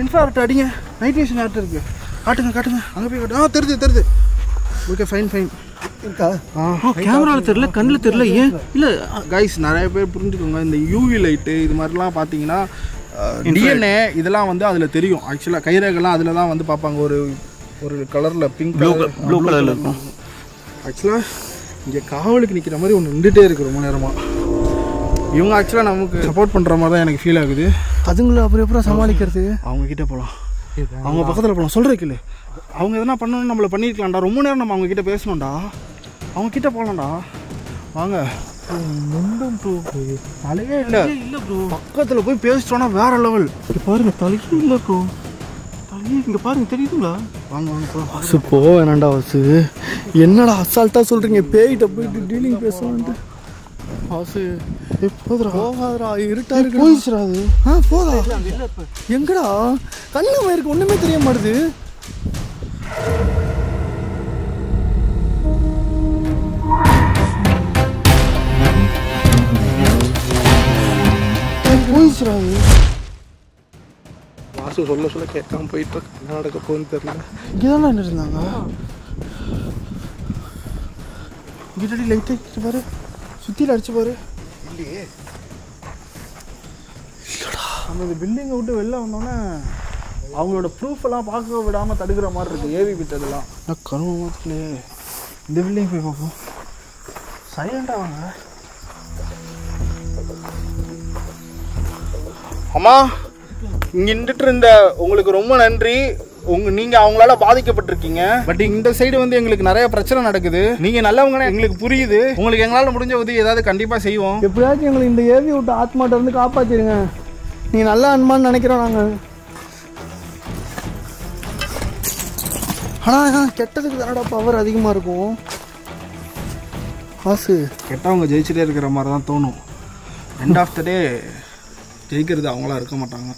இன்ஃபார்ட் அடிங்க, நைட் விஷன் ஆர்ட் இருக்கு. காட்டுங்க காட்டுங்க, அங்கே போய் காட்டு. தெரியுது தெரியுது. ஓகே ஃபைன் ஃபைன் இருக்கா? கேமராவில் தெரியல, கண்ணில் தெரியல. ஏன் இல்லை கைஸ், நிறைய பேர் புரிஞ்சுக்கோங்க. இந்த யூவி லைட்டு இது மாதிரிலாம் பார்த்தீங்கன்னா டிஎன்ஏ இதெல்லாம் வந்து அதில் தெரியும். ஆக்சுவலாக கைரேகெல்லாம் அதில் தான் வந்து பார்ப்பாங்க. ஒரு கலரில் பிங்க் ப்ளூ கலரில் இருக்கும். ஆக்சுவலாக இங்கே காவலுக்கு நிற்கிற மாதிரி ஒன்று நின்றுட்டே இருக்குது ரொம்ப நேரமாக. இவங்க ஆக்சுவலாக நமக்கு சப்போர்ட் பண்ணுற மாதிரி தான் எனக்கு ஃபீல் ஆகுது. அதுங்களை அப்புறம் எப்பறம் சமாளிக்கிறது? அவங்கக்கிட்ட போகலாம், அவங்க பக்கத்தில் போகலாம். சொல்கிறதுக்கு அவங்க எதனா பண்ணணும்னு நம்மளை பண்ணியிருக்கலாம்டா. ரொம்ப நேரம் நம்ம அவங்கக்கிட்ட பேசணும்டா. அவங்கக்கிட்ட போகலாம்டா, வாங்க. முண்டும் ப்ரோ தலையே இல்லை இல்லை ப்ரோ. பக்கத்தில் போய் பேசிட்டோன்னா வேற லெவல். இங்கே பாருங்க, தலையே இல்லை ப்ரோ. தலையே இங்கே பாருங்க, தெரியுதுங்களா? வாங்க வாங்க ப்ரோ. வாசு போ வேணாண்டா வாசு. என்னடா அசால்ட்டாக சொல்கிறீங்க? பேய்கிட்ட போயிட்டு டீலிங் பேசலான்ட்டு. வாசு போதுரா, போகாதரா, இருட்டா இருக்கு. போயிடுச்சுடா அது. போதா எங்கடா? கண்ணு மயிருக்கு ஒன்றுமே தெரிய மாட்டுது. போயிடுச்சுடா அது. வாசு சொல்ல சொல்ல கேட்காம போயிட்டு என்ன நடக்க போகுதுன்னு தெரியல. இங்கே தானே என்ன இருந்தாங்க? இங்கிட்ட லைட்டை பாரு, சுற்றியில் அடிச்சு பாரு. இல்லையே, அந்த பில்டிங்கை விட்டு வெளில வந்தோடனே அவங்களோட ப்ரூஃப் எல்லாம் பார்க்க விடாமல் தடுக்கிற மாதிரி இருக்குது. ஏவி விட்டதெல்லாம் கரும மாத்திரையே. இந்த பில்டிங் போய் பார்ப்போம். சைலண்டாக வாங்க. அம்மா, இங்கே நின்றுட்டு இருந்த உங்களுக்கு ரொம்ப நன்றி. நீங்கள் அவங்களால பாதிக்கப்பட்டிருக்கீங்க. பட் இந்த சைடு வந்து எங்களுக்கு நிறைய பிரச்சனை நடக்குது. நீங்கள் நல்லவங்கன்னு எங்களுக்கு புரியுது. உங்களுக்கு எங்களால் முடிஞ்ச உதவி ஏதாவது கண்டிப்பாக செய்வோம். எப்படியாச்சும் எங்களுக்கு இந்த ஏவி விட்டு ஆத்மாட்ட இருந்து காப்பாற்றிடுங்க. நீங்கள் நல்லா அன்பான்னு நினைக்கிறோம் நாங்கள். ஆனால் கெட்டதுக்கு தானடா பவர் அதிகமாக இருக்கும். காசு கெட்டவங்க ஜெயிச்சுட்டே இருக்கிற மாதிரி தான் தோணும். எண்ட் ஆஃப் த டே ஜெயிக்கிறது அவங்களாம் இருக்க மாட்டாங்க.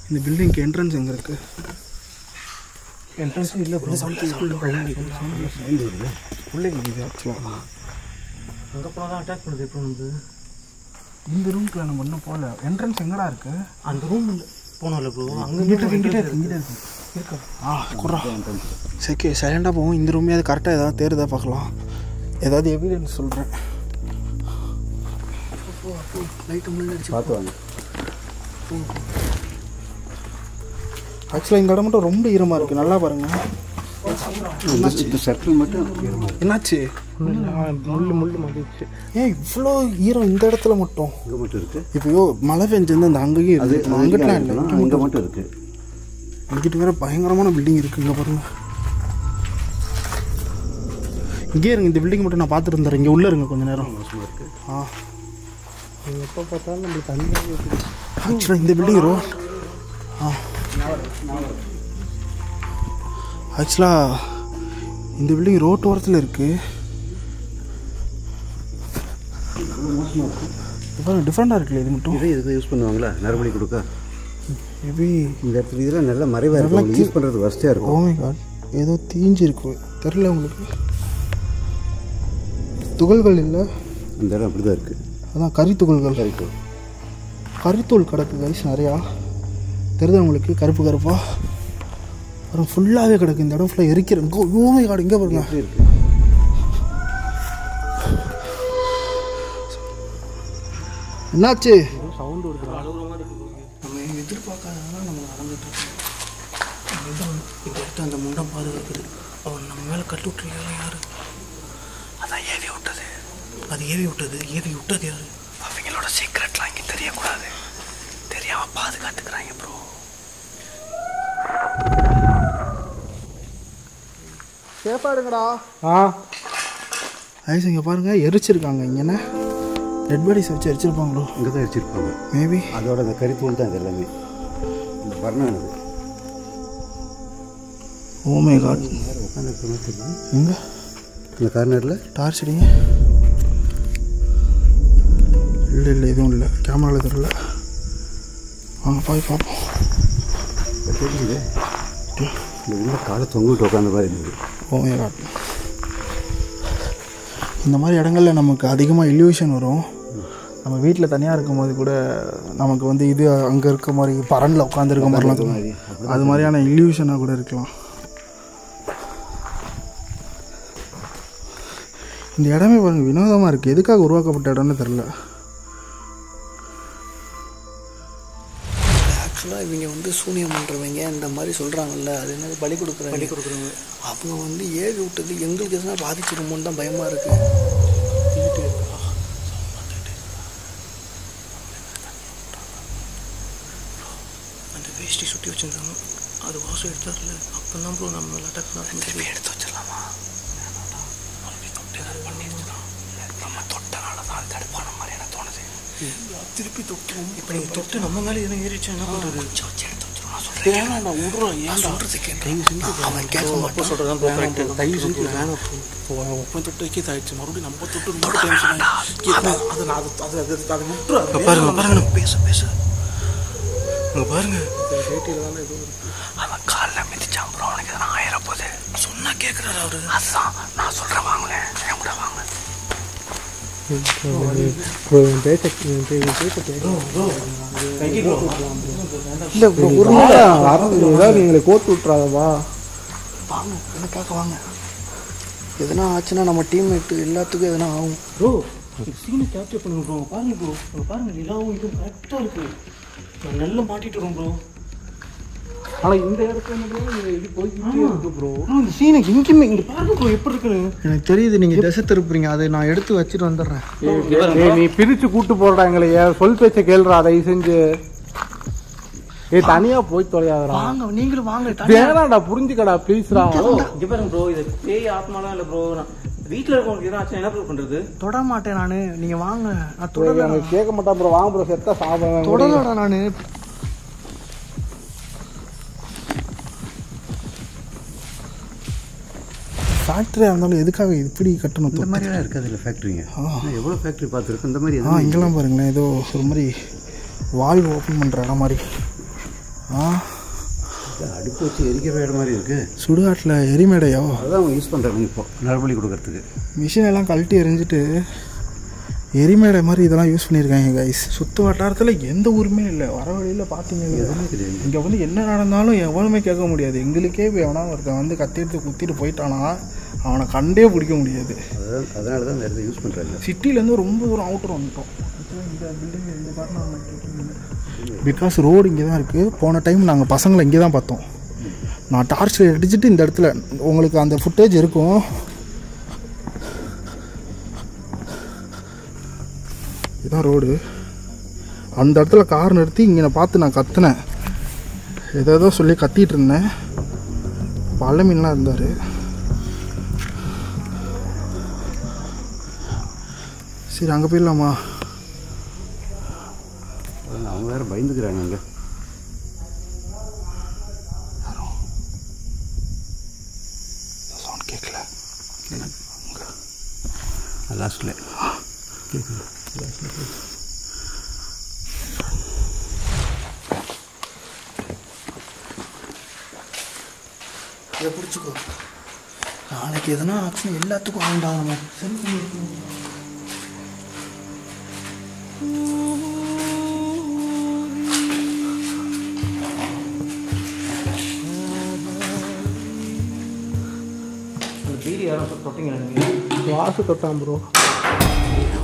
இந்த பில்டிங்க்கு என்ட்ரன்ஸ் எங்கே இருக்கு? என்ட்ரன்ஸ் இல்லை ப்ரோ. பிள்ளைங்க ஆக்சுவலாக அங்கே போனால் தான் அட்டாக் பண்ணுது. எப்போ வந்து இந்த ரூம்க்குள்ள நம்ம ஒன்றும் போகல. என்ட்ரன்ஸ் எங்கடா இருக்கு? அந்த ரூம் போனோம்ல ப்ரோ, அங்கே இங்கிட்ட இருக்கா? குறா சரி, சைலண்டாக போவோம். இந்த ரூமே அது கரெக்டாக ஏதாவது தேர்தா பார்க்கலாம். ஏதாவது எவிடன்ஸ் சொல்கிறேன். லைட்டு முன்னாடி பார்த்து வாங்க. ஆக்சுவலாக இந்த இடம் மட்டும் ரொம்ப ஈரமாக இருக்குது. நல்லா பாருங்கள். இந்த சர்க்கிள் மட்டும் என்னாச்சு? முள்ளு மாட்டிச்சு. ஏன் இவ்வளோ ஈரம் இந்த இடத்துல மட்டும்? இங்கே மட்டும் இருக்குது. இப்போ மழை பெஞ்சிருந்து அந்த அங்கேயும் அது இருக்குது, அங்கிட்டலாம் இல்லை, இங்கே மட்டும் இருக்குது. இங்கிட்ட வேற பயங்கரமான பில்டிங் இருக்குங்க பாருங்க. இங்கே இருங்க, இந்த பில்டிங் மட்டும் நான் பார்த்துட்டு இருந்தேன். இங்கே உள்ளே இருங்க கொஞ்சம் நேரம். ஆ எப்போ பார்த்தாலும் நம்மளுக்கு தண்ணி. ஆக்சுவலாக இந்த பில்டிங் ஆக்சுவலாக இந்த பில்டிங் ரோட்டு ஓரத்தில் இருக்குது. டிஃப்ரெண்டாக இருக்குல்ல இது மட்டும். இதே இதுக்கு யூஸ் பண்ணுவாங்களா நரபலி கொடுக்க? மேபி இந்த இடத்துல இதெல்லாம் நல்லா மறைவாக இருக்கும், யூஸ் பண்ணுறது வசதியாக இருக்கும். ஓ மை காட், ஏதோ தீஞ்சிருக்கு தெரில உங்களுக்கு. துகள்கள் இல்லை, இந்த இடம் அப்படி தான் இருக்குது. அதான் கறி துகள்கள். கறித்தூள் கிடக்கு கைஸ் நிறையா தெரியுது உங்களுக்கு, கருப்பு கருப்பாக அப்புறம் ஃபுல்லாகவே கிடக்கு. இந்த இடம் ஃபுல்லாக எரிக்கிறேன். ஓ மை காட், இங்கே பாருங்க இருக்குது. என்னாச்சு? சவுண்டு வருது. நம்ம எதிர்பார்க்காதனால நம்ம நடந்துட்டு இந்த இடத்த அந்த முண்டம் பாதுகாக்குது. அவன் நம்ம மேலே கட்டு விட்டுருக்கா யாரு? அதான் ஏவி விட்டது. அது ஏவி விட்டது யாரு? அவங்களோட சீக்ரெட்லாம் இங்கே தெரியக்கூடாது. தெரியாமல் பாதுகாத்துக்கிறாங்க ப்ரோ. சேஃபாக எடுங்கடா. ஐஸ் இங்கே பாருங்கள் எரிச்சிருக்காங்க. இங்கே டெட் பாடிஸ் வச்சு எரிச்சிருப்பாங்களோ? இங்கே தான் வச்சுருப்பாங்க மேபி. அதோட அந்த கறித்தூள் தான் இது எல்லாமே. இந்த வர்ணானது ஓ மை காட். உட்காந்து எங்கே இந்த கார்னரில் டார்ச் அடிங்க. இல்லை எதுவும் இல்லை, கேமராவில் தெரியல. வாங்க போய் பார்ப்போம். தெரியுது இந்த உள்ள காலை தொங்கிட்டு உட்காந்த மாதிரி இருந்தது. Oh my god. இந்த மாதிரி இடங்களில் நமக்கு அதிகமாக இல்யூஷன் வரும். நம்ம வீட்டில் தனியாக இருக்கும்போது கூட நமக்கு வந்து இது அங்கே இருக்க மாதிரி பரனில் உட்காந்துருக்க மாதிரிலாம் தோணும். அது மாதிரியான இல்யூஷனாக கூட இருக்கலாம். இந்த இடமே பாருங்கள் வினோதமாக இருக்குது. எதுக்காக உருவாக்கப்பட்ட இடம்னு தெரில. ஆக்சுவலாக இவங்க வந்து சூனியம் பண்ணுறவங்க இந்த மாதிரி சொல்கிறாங்கல்ல, அது என்னது பலி கொடுக்குறவங்க. அவங்க வந்து ஏவி விட்டது எங்களுக்கு எதுனா பாதிச்சிருமோன்னு தான் பயமாக இருக்குது. அந்த வேஷ்டி சுட்டி வச்சுருந்தாங்க, அது வாசம் எடுத்தார்ல, அப்போ தான் ப்ரோ நம்ம அட்டாக் பண்ண எடுத்து வச்சிடலாமா? நம்ம தொட்டனால தான் அது தடுப்பான மாதிரி எனக்கு தோணுது. திருப்பி தொட்டோம். இப்போ நீங்கள் தொட்டு நம்ம மேலே எதுவும் ஏறிச்சா என்ன பண்ணுறது? நான் விடுறோம். ஏன் சொல்கிறது கேட்க அவன் கேட்க மாட்டோம். சொல்கிறதான் தயவு செஞ்சு வேணாம். ஒப்பனை தொட்டு வைக்க இதாகிடுச்சு. மறுபடியும் நம்ம தொட்டு ரொம்ப டென்ஷன் அதை பாருங்க பேச அங்கே பாருங்க. அவன் காலில் மிதிச்சான் ப்ரோ. அவனுக்கு எதனா ஆயிரப்போகுது. சொன்னால் கேட்குறாரு அவரு. அதுதான் நான் சொல்கிறேன், வாங்களேன் என் கூட வாங்க. இல்லை ப்ரோ, ஒரு நாள் ஏதாவது எங்களை கோத்து விட்றாதவா? வாங்க எனக்காக வாங்க. எதனா ஆச்சுன்னா நம்ம டீம்மேட்டு எல்லாத்துக்கும் எதனா ஆகும். ப்ரோ சீனை கேப்சர் பண்ணுங்க ப்ரோ. பாருங்க ப்ரோ, அங்கே பாருங்க நிலாவும் இதுவும் கரெக்டாக இருக்குது. நல்லா மாட்டிட்டு வரோம் ப்ரோ. ஆனால் இந்த இடத்துல இது போய்கிட்டே இருக்கு ப்ரோ. இந்த சீனை எங்கேயுமே இங்கே பாருங்க ப்ரோ எப்படி இருக்குன்னு. எனக்கு தெரியுது நீங்கள் திசை திருப்புறீங்க. அதை நான் எடுத்து வச்சுட்டு வந்துடுறேன். நீ பிரிச்சு கூட்டு போடுறா எங்களைய. சொல் பேச்ச கேள்றா அதை செஞ்சு. தனியா போய் தொலையாதரா. வாங்க நீங்களும் வாங்க. வேணாடா, புரிஞ்சுக்கடா ப்ளீஸ்ரா. இங்கே பாருங்க ப்ரோ, இது பேய் ஆத்மாலாம் இல்லை ப்ரோ. வீட்டில் இருக்கவங்களுக்கு எதாவது ஆச்சுன்னா என்ன ப்ரோ பண்ணுறது? தொட மாட்டேன் நான். நீங்கள் வாங்க. நான் தொடல கேட்க மாட்டான் ப்ரோ. வாங்க ப்ரோ, செத்தா சாப்பிடுவேன். தொடலடா நான். ஃபேக்ட்ரியாக இருந்தாலும் எதுக்காக இப்படி கட்டணும்? இந்த மாதிரிலாம் இருக்காது இல்லை ஃபேக்ட்ரிங்க. எவ்வளோ ஃபேக்ட்ரி பார்த்துருக்கு இந்த மாதிரி. இங்கெல்லாம் பாருங்களேன், ஏதோ ஒரு மாதிரி வால்வு ஓப்பன் பண்ணுற இடம் மாதிரி. அடுப்பு வச்சு எரிக்கிற இடம் மாதிரி இருக்குது. சுடுகாட்டில் எரிமேடையோ? அதான் அவங்க யூஸ் பண்ணுறாங்க இப்போ நரபலி கொடுக்கறதுக்கு. மிஷின் எல்லாம் கழட்டி எரிஞ்சிட்டு எரிமேடை மாதிரி இதெல்லாம் யூஸ் பண்ணியிருக்காங்க கைஸ். சுற்று வட்டாரத்தில் எந்த ஊருமே இல்லை. வர வழியில் பார்த்தீங்கன்னா இங்கே வந்து என்ன நடந்தாலும் எவனுமே கேட்க முடியாது. எங்களுக்கே இப்போ எவனா ஒருத்தன் வந்து கத்தி எடுத்து குத்திட்டு போயிட்டானா அவனை கண்டே பிடிக்க முடியாது. அதனால தான் இந்த இடத்த யூஸ் பண்ணுறாங்க. சிட்டிலேருந்து ரொம்ப தூரம் அவுட்டர் வந்துட்டோம். இந்த பில்டிங் இந்த காரணம் பிகாஸ் ரோடு இங்கே தான் இருக்குது. போன டைம் நாங்கள் பசங்களை இங்கே தான் பார்த்தோம். நான் டார்ச் அடிச்சுட்டு இந்த இடத்துல உங்களுக்கு அந்த ஃபுட்டேஜ் இருக்கும். இதுதான் ரோடு. அந்த இடத்துல கார் நிறுத்தி இங்கே பார்த்து நான் கத்துனேன், ஏதோ சொல்லி கத்திட்டு இருந்தேன். பல மீன்லாம் இருந்தார். சரி அங்கே போயிடலாமா? அவங்க வேறு பயந்துக்கிறாங்க. அங்கே சவுண்ட் கேட்கல. லாஸ்ட்டில் கேட்குது. இதை பிடிச்சிக்கோ. நாளைக்கு எதனா ஆக்ஷன் எல்லாத்துக்கும் ஆண்டாக நம்ம சென்ட் பண்ணியிருக்கோம். பீடி யாரும் தொட்டிங்க நீங்கள் வாசு தொட்டான் ப்ரோ.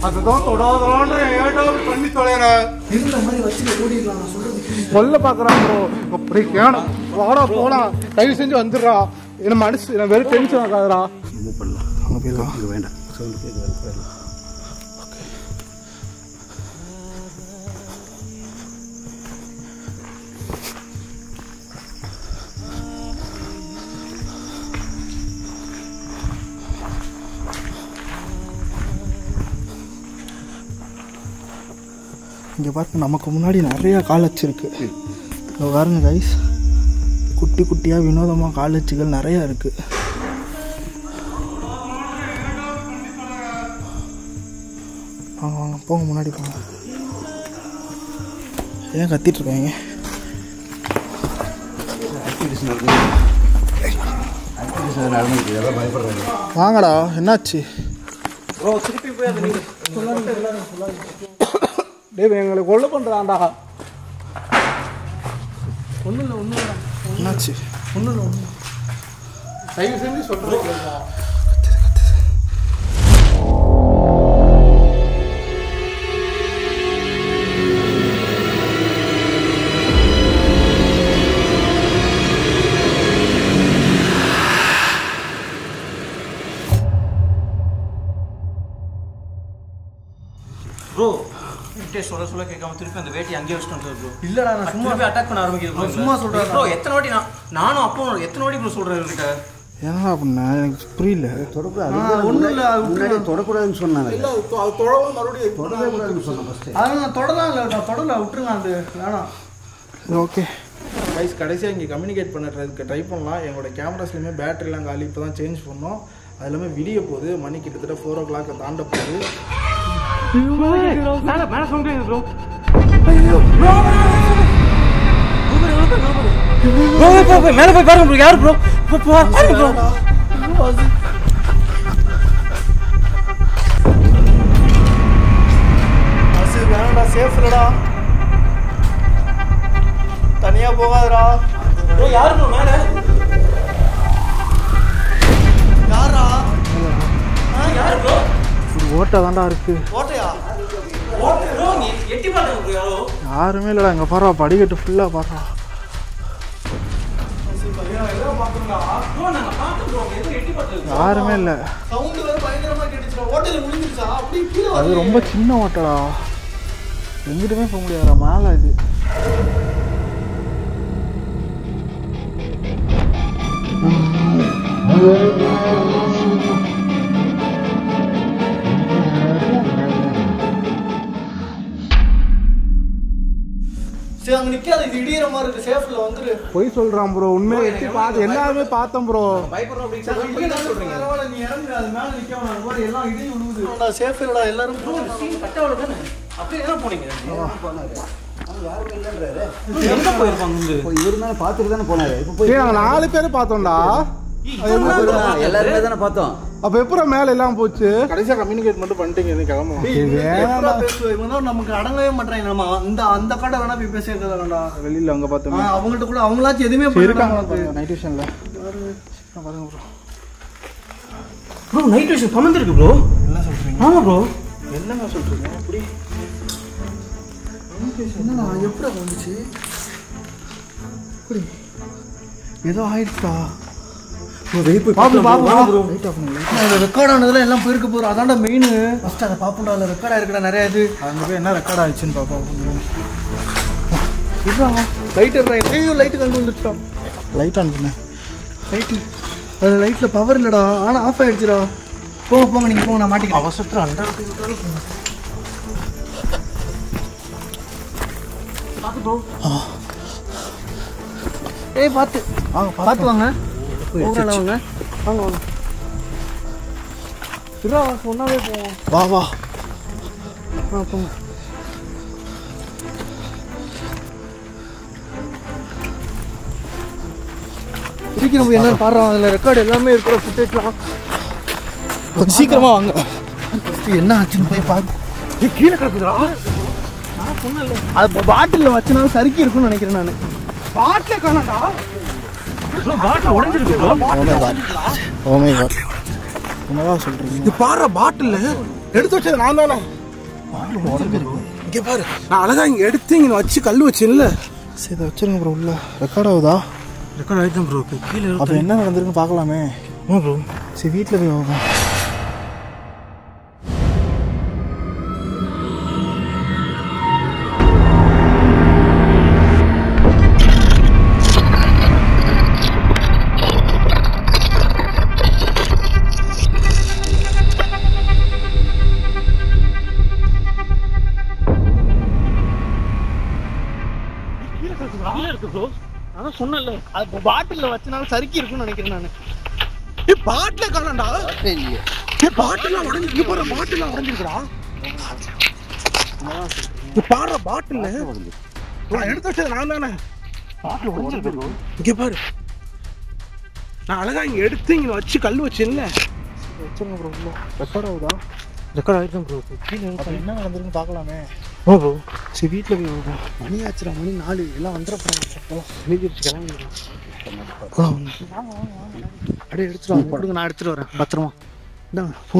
அதுதான் தொடாதான்னு ஏடா பண்ணி தொலைறேன். இருக்கிற மாதிரி வச்சு ஓடிடலாம். நான் சொல்கிறது கொல்ல பார்க்குறான் ப்ரோ. அப்படி கேணும் வாடா போலாம், தயவு செஞ்சு வந்துடுறா. என்ன மனசு நான் வெறும் டென்ஷன் ஆகாதுடா. மூவ் பண்ணலாம். அங்கே போயிடலாம். அங்கே வேண்டாம், சவுண்ட் கேட்குது. இங்கே பாருங்க, நமக்கு முன்னாடி நிறையா கால் வச்சுருக்கு. இங்கே பாருங்க கைஸ், குட்டி குட்டியாக வினோதமாக கால் வச்சுகள் நிறையா இருக்குது. வாங்க வாங்க போங்க, முன்னாடி போங்க. ஏன் கத்திட்ருக்காங்க? வாங்கடா, என்னாச்சு? திருப்பி போய் அதை நீங்கள் டேய் எங்களை கொல்ல பண்ணுறான்டா. ஒன்றும் இல்லை. என்னாச்சு? ஒன்றும் இல்லை. தயவு செஞ்சு சொல்கிறேன். ப்ரோ சொல்ல கேட்காம திருப்பி அந்த வேட்டி அங்கேயே வச்சுட்டு ப்ரோ. இல்லைடா, நான் சும்மா அட்டாக் பண்ண ஆரம்பிக்குது ப்ரோ. சும்மா சொல்கிறேன் ப்ரோ. எத்தனை வாட்டி நானும் அப்போ எத்தனை வாட்டி ப்ரோ சொல்கிறேன் இவர்கிட்ட. ஏன்னா அப்படின்னா எனக்கு புரியல. ஒன்றும் இல்லை. முன்னாடி தொடக்கூடாதுன்னு சொன்னாங்க. தொடவும் மறுபடியும் தொடவே கூடாதுன்னு சொன்னேன் ஃபஸ்ட்டு. அதை நான் தொடலாம் இல்லை, நான் தொடலை, விட்டுருங்க. அது வேணாம். ஓகே கைஸ், கடைசியாக இங்கே கம்யூனிகேட் பண்ணுறதுக்கு ட்ரை பண்ணலாம். எங்களோட கேமராஸ்லையுமே பேட்டரிலாம் காலி, இப்போ தான் சேஞ்ச் பண்ணோம். அது எல்லாமே விடிய போகுது. மணி கிட்டத்தட்ட 4 o'clock தாண்ட போகுது. மேலே சொல்லுங்க ப்ரோ. மேலே போய் பாருங்க ப்ரோ. யாரு ப்ரோ? பாருங்க ப்ரோ. வேணாம்டா, சேஃப் இல்லடா. தனியாக போகாதடா. யாரு ப்ரோ மேலே? யாரா? யாரு ப்ரோ? ஓட்டை தாண்டா இருக்கு. ஓட்டையா? ப்ரோ நீ எட்டி பாருங்க ப்ரோ. யாரோ யாருமே இல்லைடா. இங்கே பாடுறா, படிக்கட்டு ஃபுல்லாக பாடுறா. ப்ரோ நாங்கள் பார்த்தோம் ப்ரோ. ஏதோ எட்டி பார்த்தோம். யாருமே இல்லை. சவுண்டு வேறு பயங்கரமாக கேட்டுச்சுடா. ஓட்டையில் முடிஞ்சிருச்சா? அப்படி கீழே அது ரொம்ப சின்ன ஓட்டடா, எங்கிட்டுமே போக முடியாதுடா. மேலே இது சரி, அங்கே நிற்காது. இது இடிகிற மாதிரி இருக்கு. சேஃபில் வந்துரு. பொய் சொல்கிறான் ப்ரோ. உண்மையை எட்டி பார்த்து எல்லாருமே பார்த்தோம் ப்ரோ. பயப்படுறோம் அப்படின்னு சொல்றீங்க. பரவாயில்ல, நீ இறங்கு. அது மேலே நிற்க வேணாம். மாதிரி எல்லாம் இடி விழுவுது. சேஃப் இல்லடா. எல்லாரும் கட்டாவில் தானே அப்படியே என்ன போனீங்க? யாருமே இல்லைன்றாரு. எங்க போயிருப்பாங்க? இவரு தானே பார்த்துட்டு தானே போனாரு. இப்போ போய் நாங்கள் 4 பேர் பார்த்தோம்டா. எல்லாருமே தானே பார்த்தோம். அப்போ எப்போ மேலே எல்லாம் போச்சு? கடைசியாக கம்யூனிகேட் மட்டும் பண்ணிட்டீங்க. கிளம்பும். நமக்கு அடங்கவே மாட்டாங்க. நம்ம அந்த கடை வேணா போய் பேச வேண்டாம்டா. வெளியில் அங்கே பார்த்தோம். அவங்கள்ட்ட கூட அவங்களாச்சும் எதுவுமே இருக்காங்க நைட் விஷனில். பாருங்க ப்ரோ. ப்ரோ நைட் விஷன் கமந்திருக்கு ப்ரோ. என்ன சொல்கிறீங்க? ஆமாம் ப்ரோ. என்னங்க சொல்கிறீங்க? எப்படி என்னடா எப்படி வந்துச்சு? ஏதோ ஆயிடுச்சா வெயிட் போய் ரெக்கார்ட் ஆனதுல எல்லாம் போயிருக்க போகிறோம். அதான்டா மெயின். ஃபஸ்ட்டு அதை பார்ப்போம்டா. அதில் ரெக்கார்ட் ஆகிருக்கடா நிறையா இது. அங்கே போய் என்ன ரெக்கார்ட் ஆயிடுச்சுன்னு பார்ப்போம். இதுதான் லைட்டு லைட்டு கண்டு வந்துட்டோம். லைட் ஆன் பண்ணேன். லைட்டு அதில் லைட்டில் பவர் இல்லைடா. ஆனால் ஆஃப் ஆகிடுச்சுடா. போங்க நீங்கள் போங்க. நான் மாட்டிக்கிறேன். அவசரத்தில் அண்டா ஏய் பார்த்து பார்த்து வாங்க. வாங்க வாங்க திருவா சொன்னாவே போவோம். வா போங்க. இதுக்கு நம்ம என்ன பாடுறோம். அதில் ரெக்கார்டு எல்லாமே இருக்கிற ஃபுட்டேஜ்லாம். கொஞ்சம் சீக்கிரமாக வாங்க. என்ன ஆச்சுன்னு போய் பார்த்து. கீழே கிடக்குதுடா. நான் சொன்னேன்ல அது பாட்டிலில் வச்சனாலும் சறுக்கி இருக்குன்னு நினைக்கிறேன். நான் பாட்டிலே காணாண்டா. பாட்டில் உடஞ்சிருக்கு. என்னதான் சொல்றீங்க? இது பாரு பாட்டில் எடுத்து வச்சது நான் தானே. பாட்டில் உடஞ்சிருக்கு. இங்கே பாரு. நான் அழகா இங்கே எடுத்து இங்கே வச்சு கல் வச்சேன்ல. சரி இதை வச்சிருங்க ப்ரோ. உள்ள ரெக்கார்ட் ஆகுதா? ரெக்கார்ட் ஆகிடுதான் ப்ரோ. கீழே அப்போ என்ன நடந்திருக்குன்னு பார்க்கலாமே. ப்ரோ சரி வீட்டில் போய் ஆகும். அதான் சொன்னேன்ல அது பாட்டில் வச்சனாலும் சறுக்கி இருக்குன்னு நினைக்கிறேன். நான் பாட்டில காணாண்டா. பாட்டிலாம் உடஞ்சிருக்கு. பாரு பாட்டிலாம் உடஞ்சிருக்குடா. பாரு பாட்டில் நான் எடுத்து வச்சது நான் தானே. பாட்டில் உடஞ்சிருக்கு. இங்கே பாரு. நான் அழகா இங்கே எடுத்து இங்கே வச்சு கல் வச்சேன்ல. வச்சுருங்க ப்ரோ. உள்ள ரெக்கார்ட் ஆகுதா? ரெக்கார்ட் ஆகிருக்கேன் ப்ரோ. கீழே என்ன நடந்திருக்குன்னு பார்க்கலாமே. ப்ரோ சரி வீட்டில் போய் ஆகுதா? மணி ஆச்சுரா. மணி 4 எல்லாம் வந்துடுறோம். எழுதிடுச்சு கிளம்பிடுறோம். அப்படியே எடுத்துட்டு வாங்க. கொடுங்க நான் எடுத்துகிட்டு வரேன். பத்திரமா இந்தாங்க போ.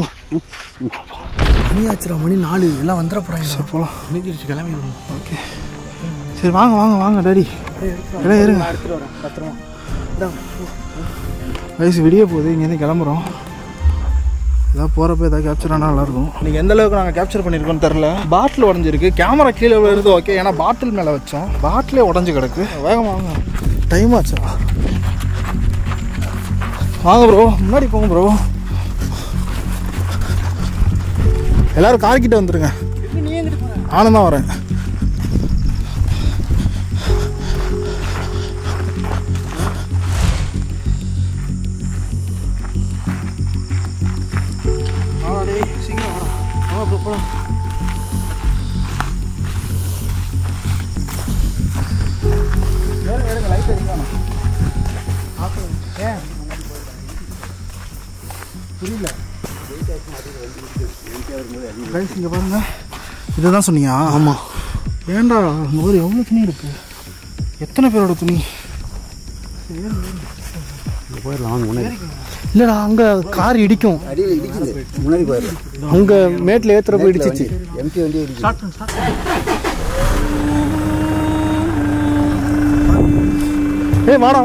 மணி ஆச்சுரா. மணி 4 எல்லாம் வந்துட போகிறாங்க. சார் போகலாம். எழுதிடுச்சு கிளம்பிடுறோம். ஓகே சரி வாங்க டாடி. எல்லாம் இருங்க. நான் எடுத்துகிட்டு வரேன். பத்திரமா இந்தாங்க. வயசு விடிய போகுது. இங்கேருந்து கிளம்புறோம். ஏதாவது போகிறப்ப ஏதாவது கேப்சர் ஆனால் நல்லாயிருக்கும். நீங்கள் எந்த அளவுக்கு நாங்கள் கேப்சர் பண்ணியிருக்கோன்னு தெரில. பாட்டில் உடஞ்சிருக்கு. கேமரா கீழே விழுது ஓகே. ஏன்னா பாட்டில் மேலே வச்சோம். பாட்டிலே உடஞ்சி கிடக்கு. வேகமாக வாங்க. டைம் ஆச்சா? வாங்க ப்ரோ. முன்னாடி போங்க ப்ரோ. எல்லோரும் கார்கிட்ட வந்துடுங்க. நானும் தான் வரேன். புரியல. இங்கே பாருங்க. இதுதான் சொன்னியா? ஆமாம். ஏண்டா அங்கே ஒரு எவ்வளோ துணி இருக்கு. எத்தனை பேரோட துணி? இல்லைடா அங்கே கார் இடிக்கும். முன்னாடி போயிடலாம். அங்கே மேட்டில் ஏற்றுறப்ப இடிச்சிச்சு. எம்டி வண்டியே ஏய் வாடா.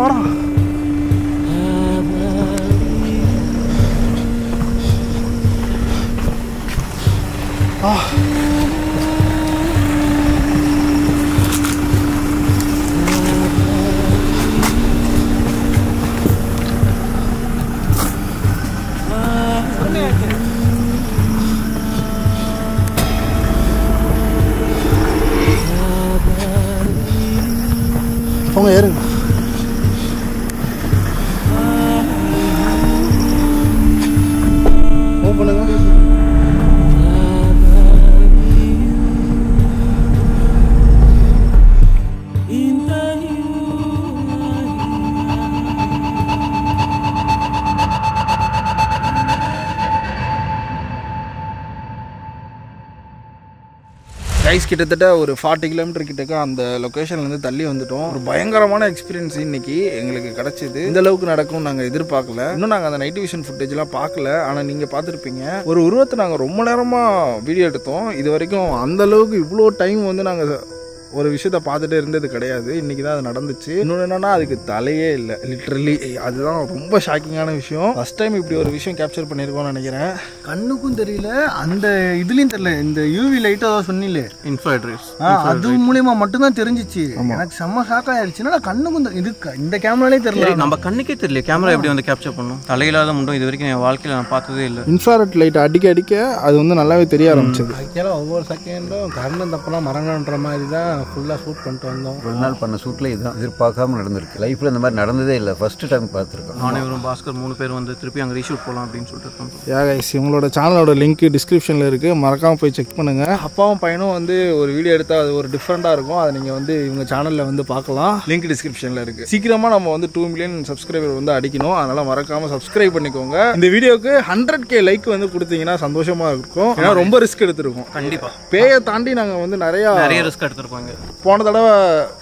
போங்க ஏறுங்க. பண்ணுங்க. கைஸ் கிட்டத்தட்ட ஒரு 40 கிலோமீட்டர் கிட்டக்க அந்த லொக்கேஷன்லேருந்து தள்ளி வந்துட்டோம். ஒரு பயங்கரமான எக்ஸ்பீரியன்ஸ் இன்னைக்கு எங்களுக்கு கிடச்சிது. இந்த அளவுக்கு நடக்கும் நாங்கள் எதிர்பார்க்கல. இன்னும் நாங்கள் அந்த நைட் விஷன் ஃபுட்டேஜ்லாம் பார்க்கல. ஆனால் நீங்கள் பார்த்துருப்பீங்க. ஒரு உருவத்தை நாங்கள் ரொம்ப நேரமாக வீடியோ எடுத்தோம். இது வரைக்கும் அந்த அளவுக்கு இவ்வளோ டைம் வந்து நாங்கள் ஒரு விஷயத்த பார்த்துட்டு இருந்தது கிடையாது. இன்னைக்கு தான் அது நடந்துச்சு. இன்னொன்று என்னன்னா அதுக்கு தலையே இல்லை லிட்ரலி. அதுதான் ரொம்ப ஷாக்கிங்கான விஷயம். ஃபர்ஸ்ட் டைம் இப்படி ஒரு விஷயம் கேப்சர் பண்ணியிருக்கோம்னு நினைக்கிறேன். கண்ணுக்கும் தெரியல, அந்த இதுலயும் தெரியல. இந்த யூவி லைட்டா சொன்னீங்களே இன்ஃப்ராரெட் ரேஸ், அது மூலியமா மட்டும்தான் தெரிஞ்சிச்சு. எனக்கு செம்ம ஷாக் ஆயிடுச்சுன்னா கண்ணுக்கும் இது இந்த கேமராலே தெரியல. நம்ம கண்ணுக்கே தெரியல கேமரா எப்படி வந்து கேப்சர் பண்ணும். தலையில்லாத முண்டும் இது வரைக்கும் என் வாழ்க்கையில் நான் பார்த்ததே இல்லை. இன்ஃப்ராரெட் லைட் அடிக்க அடிக்க அது வந்து நல்லாவே தெரிய ஆரம்பிச்சது. ஆக்சுவலாக ஒவ்வொரு செகண்டும் கரண்ட் தப்பெல்லாம் மரணன்ற மாதிரி தான் ஃபுல்லாக ஷூட் பண்ணிட்டு வந்தோம். ஒரு நாள் பண்ண ஷூட்டில் இதுதான் எதிர்பார்க்காம நடந்திருக்கு. லைஃப்பில் இந்த மாதிரி நடந்ததே இல்லை, ஃபர்ஸ்ட் டைம் பார்த்துருக்கோம். நானே ஒரு பாஸ்கர் 3 பேர் வந்து திருப்பி அங்கே ரீஷூட் போகலாம் அப்படின்னு சொல்லிட்டு இருக்கோம். கைஸ், இவங்களோட சேனலோட லிங்க் டிஸ்கிரிப்ஷனில் இருக்குது, மறக்காமல் போய் செக் பண்ணுங்கள். அப்பாவும் பையனும் வந்து ஒரு வீடியோ எடுத்தால் அது ஒரு டிஃப்ரெண்ட்டாக இருக்கும். அதை நீங்கள் வந்து இவங்க சேனலில் வந்து பார்க்கலாம். லிங்க் டிஸ்கிரிப்ஷனில் இருக்குது. சீக்கிரமாக நம்ம வந்து 2 மில்லியன் சப்ஸ்கிரைபர் வந்து அடிக்கணும். அதனால் மறக்காமல் சப்ஸ்கிரைப் பண்ணிக்கோங்க. இந்த வீடியோக்கு 100K லைக் வந்து கொடுத்தீங்கன்னா சந்தோஷமாக இருக்கும். ஏன்னா ரொம்ப ரிஸ்க் எடுத்துருக்கோம். கண்டிப்பாக பேயை தாண்டி நாங்கள் வந்து நிறைய ரிஸ்க் எடுத்துருப்பாங்க. போன தடவை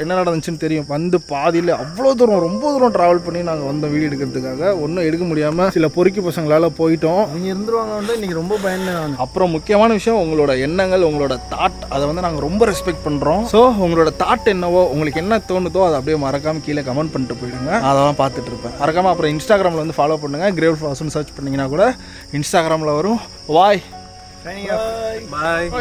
என்ன நடந்துச்சுன்னு தெரியும். வந்து பாதியில் அவ்வளோ தூரம் ரொம்ப தூரம் ட்ராவல் பண்ணி நாங்கள் வந்தோம் வீடியோ எடுக்கிறதுக்காக. ஒன்றும் எடுக்க முடியாமல் சில பொறுக்கி பசங்களால் போயிட்டோம். நீங்கள் இருந்துருவாங்க வந்து இன்னைக்கு ரொம்ப பயந்தேன். அப்புறம் முக்கியமான விஷயம் உங்களோட எண்ணங்கள், உங்களோட தாட், அதை வந்து நாங்கள் ரொம்ப ரெஸ்பெக்ட் பண்ணுறோம். ஸோ உங்களோட தாட் என்னவோ, உங்களுக்கு என்ன தோணுதோ அதை அப்படியே மறக்காமல் கீழே கமெண்ட் பண்ணிட்டு போயிடுங்க. அதெல்லாம் பார்த்துட்டு இருப்பேன். மறக்காமல் அப்புறம் இன்ஸ்டாகிராமில் வந்து ஃபாலோ பண்ணுங்கள். கிரேவ் ஃபாஸ்ட்னு சர்ச் பண்ணிங்கன்னா கூட இன்ஸ்டாகிராமில் வரும். பாய்.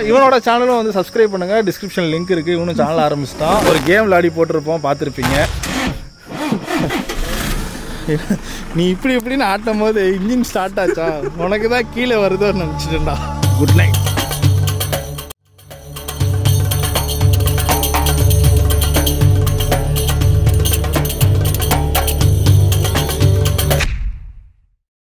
இவனோட சேனலும் வந்து சப்ஸ்கிரைப் பண்ணுங்க. டிஸ்கிரிப்ஷன் லிங்க் இருக்கு. இவனும் சேனல் ஆரம்பிச்சிட்டான். ஒரு கேம் விளையாடி போட்டிருப்போம், பார்த்துருப்பீங்க. நீ இப்படின்னு ஆட்டும் போது இன்ஜின் ஸ்டார்ட் ஆச்சா, உனக்கு தான் கீழே வருதோன்னு நினச்சிட்டேன்டா. Good night.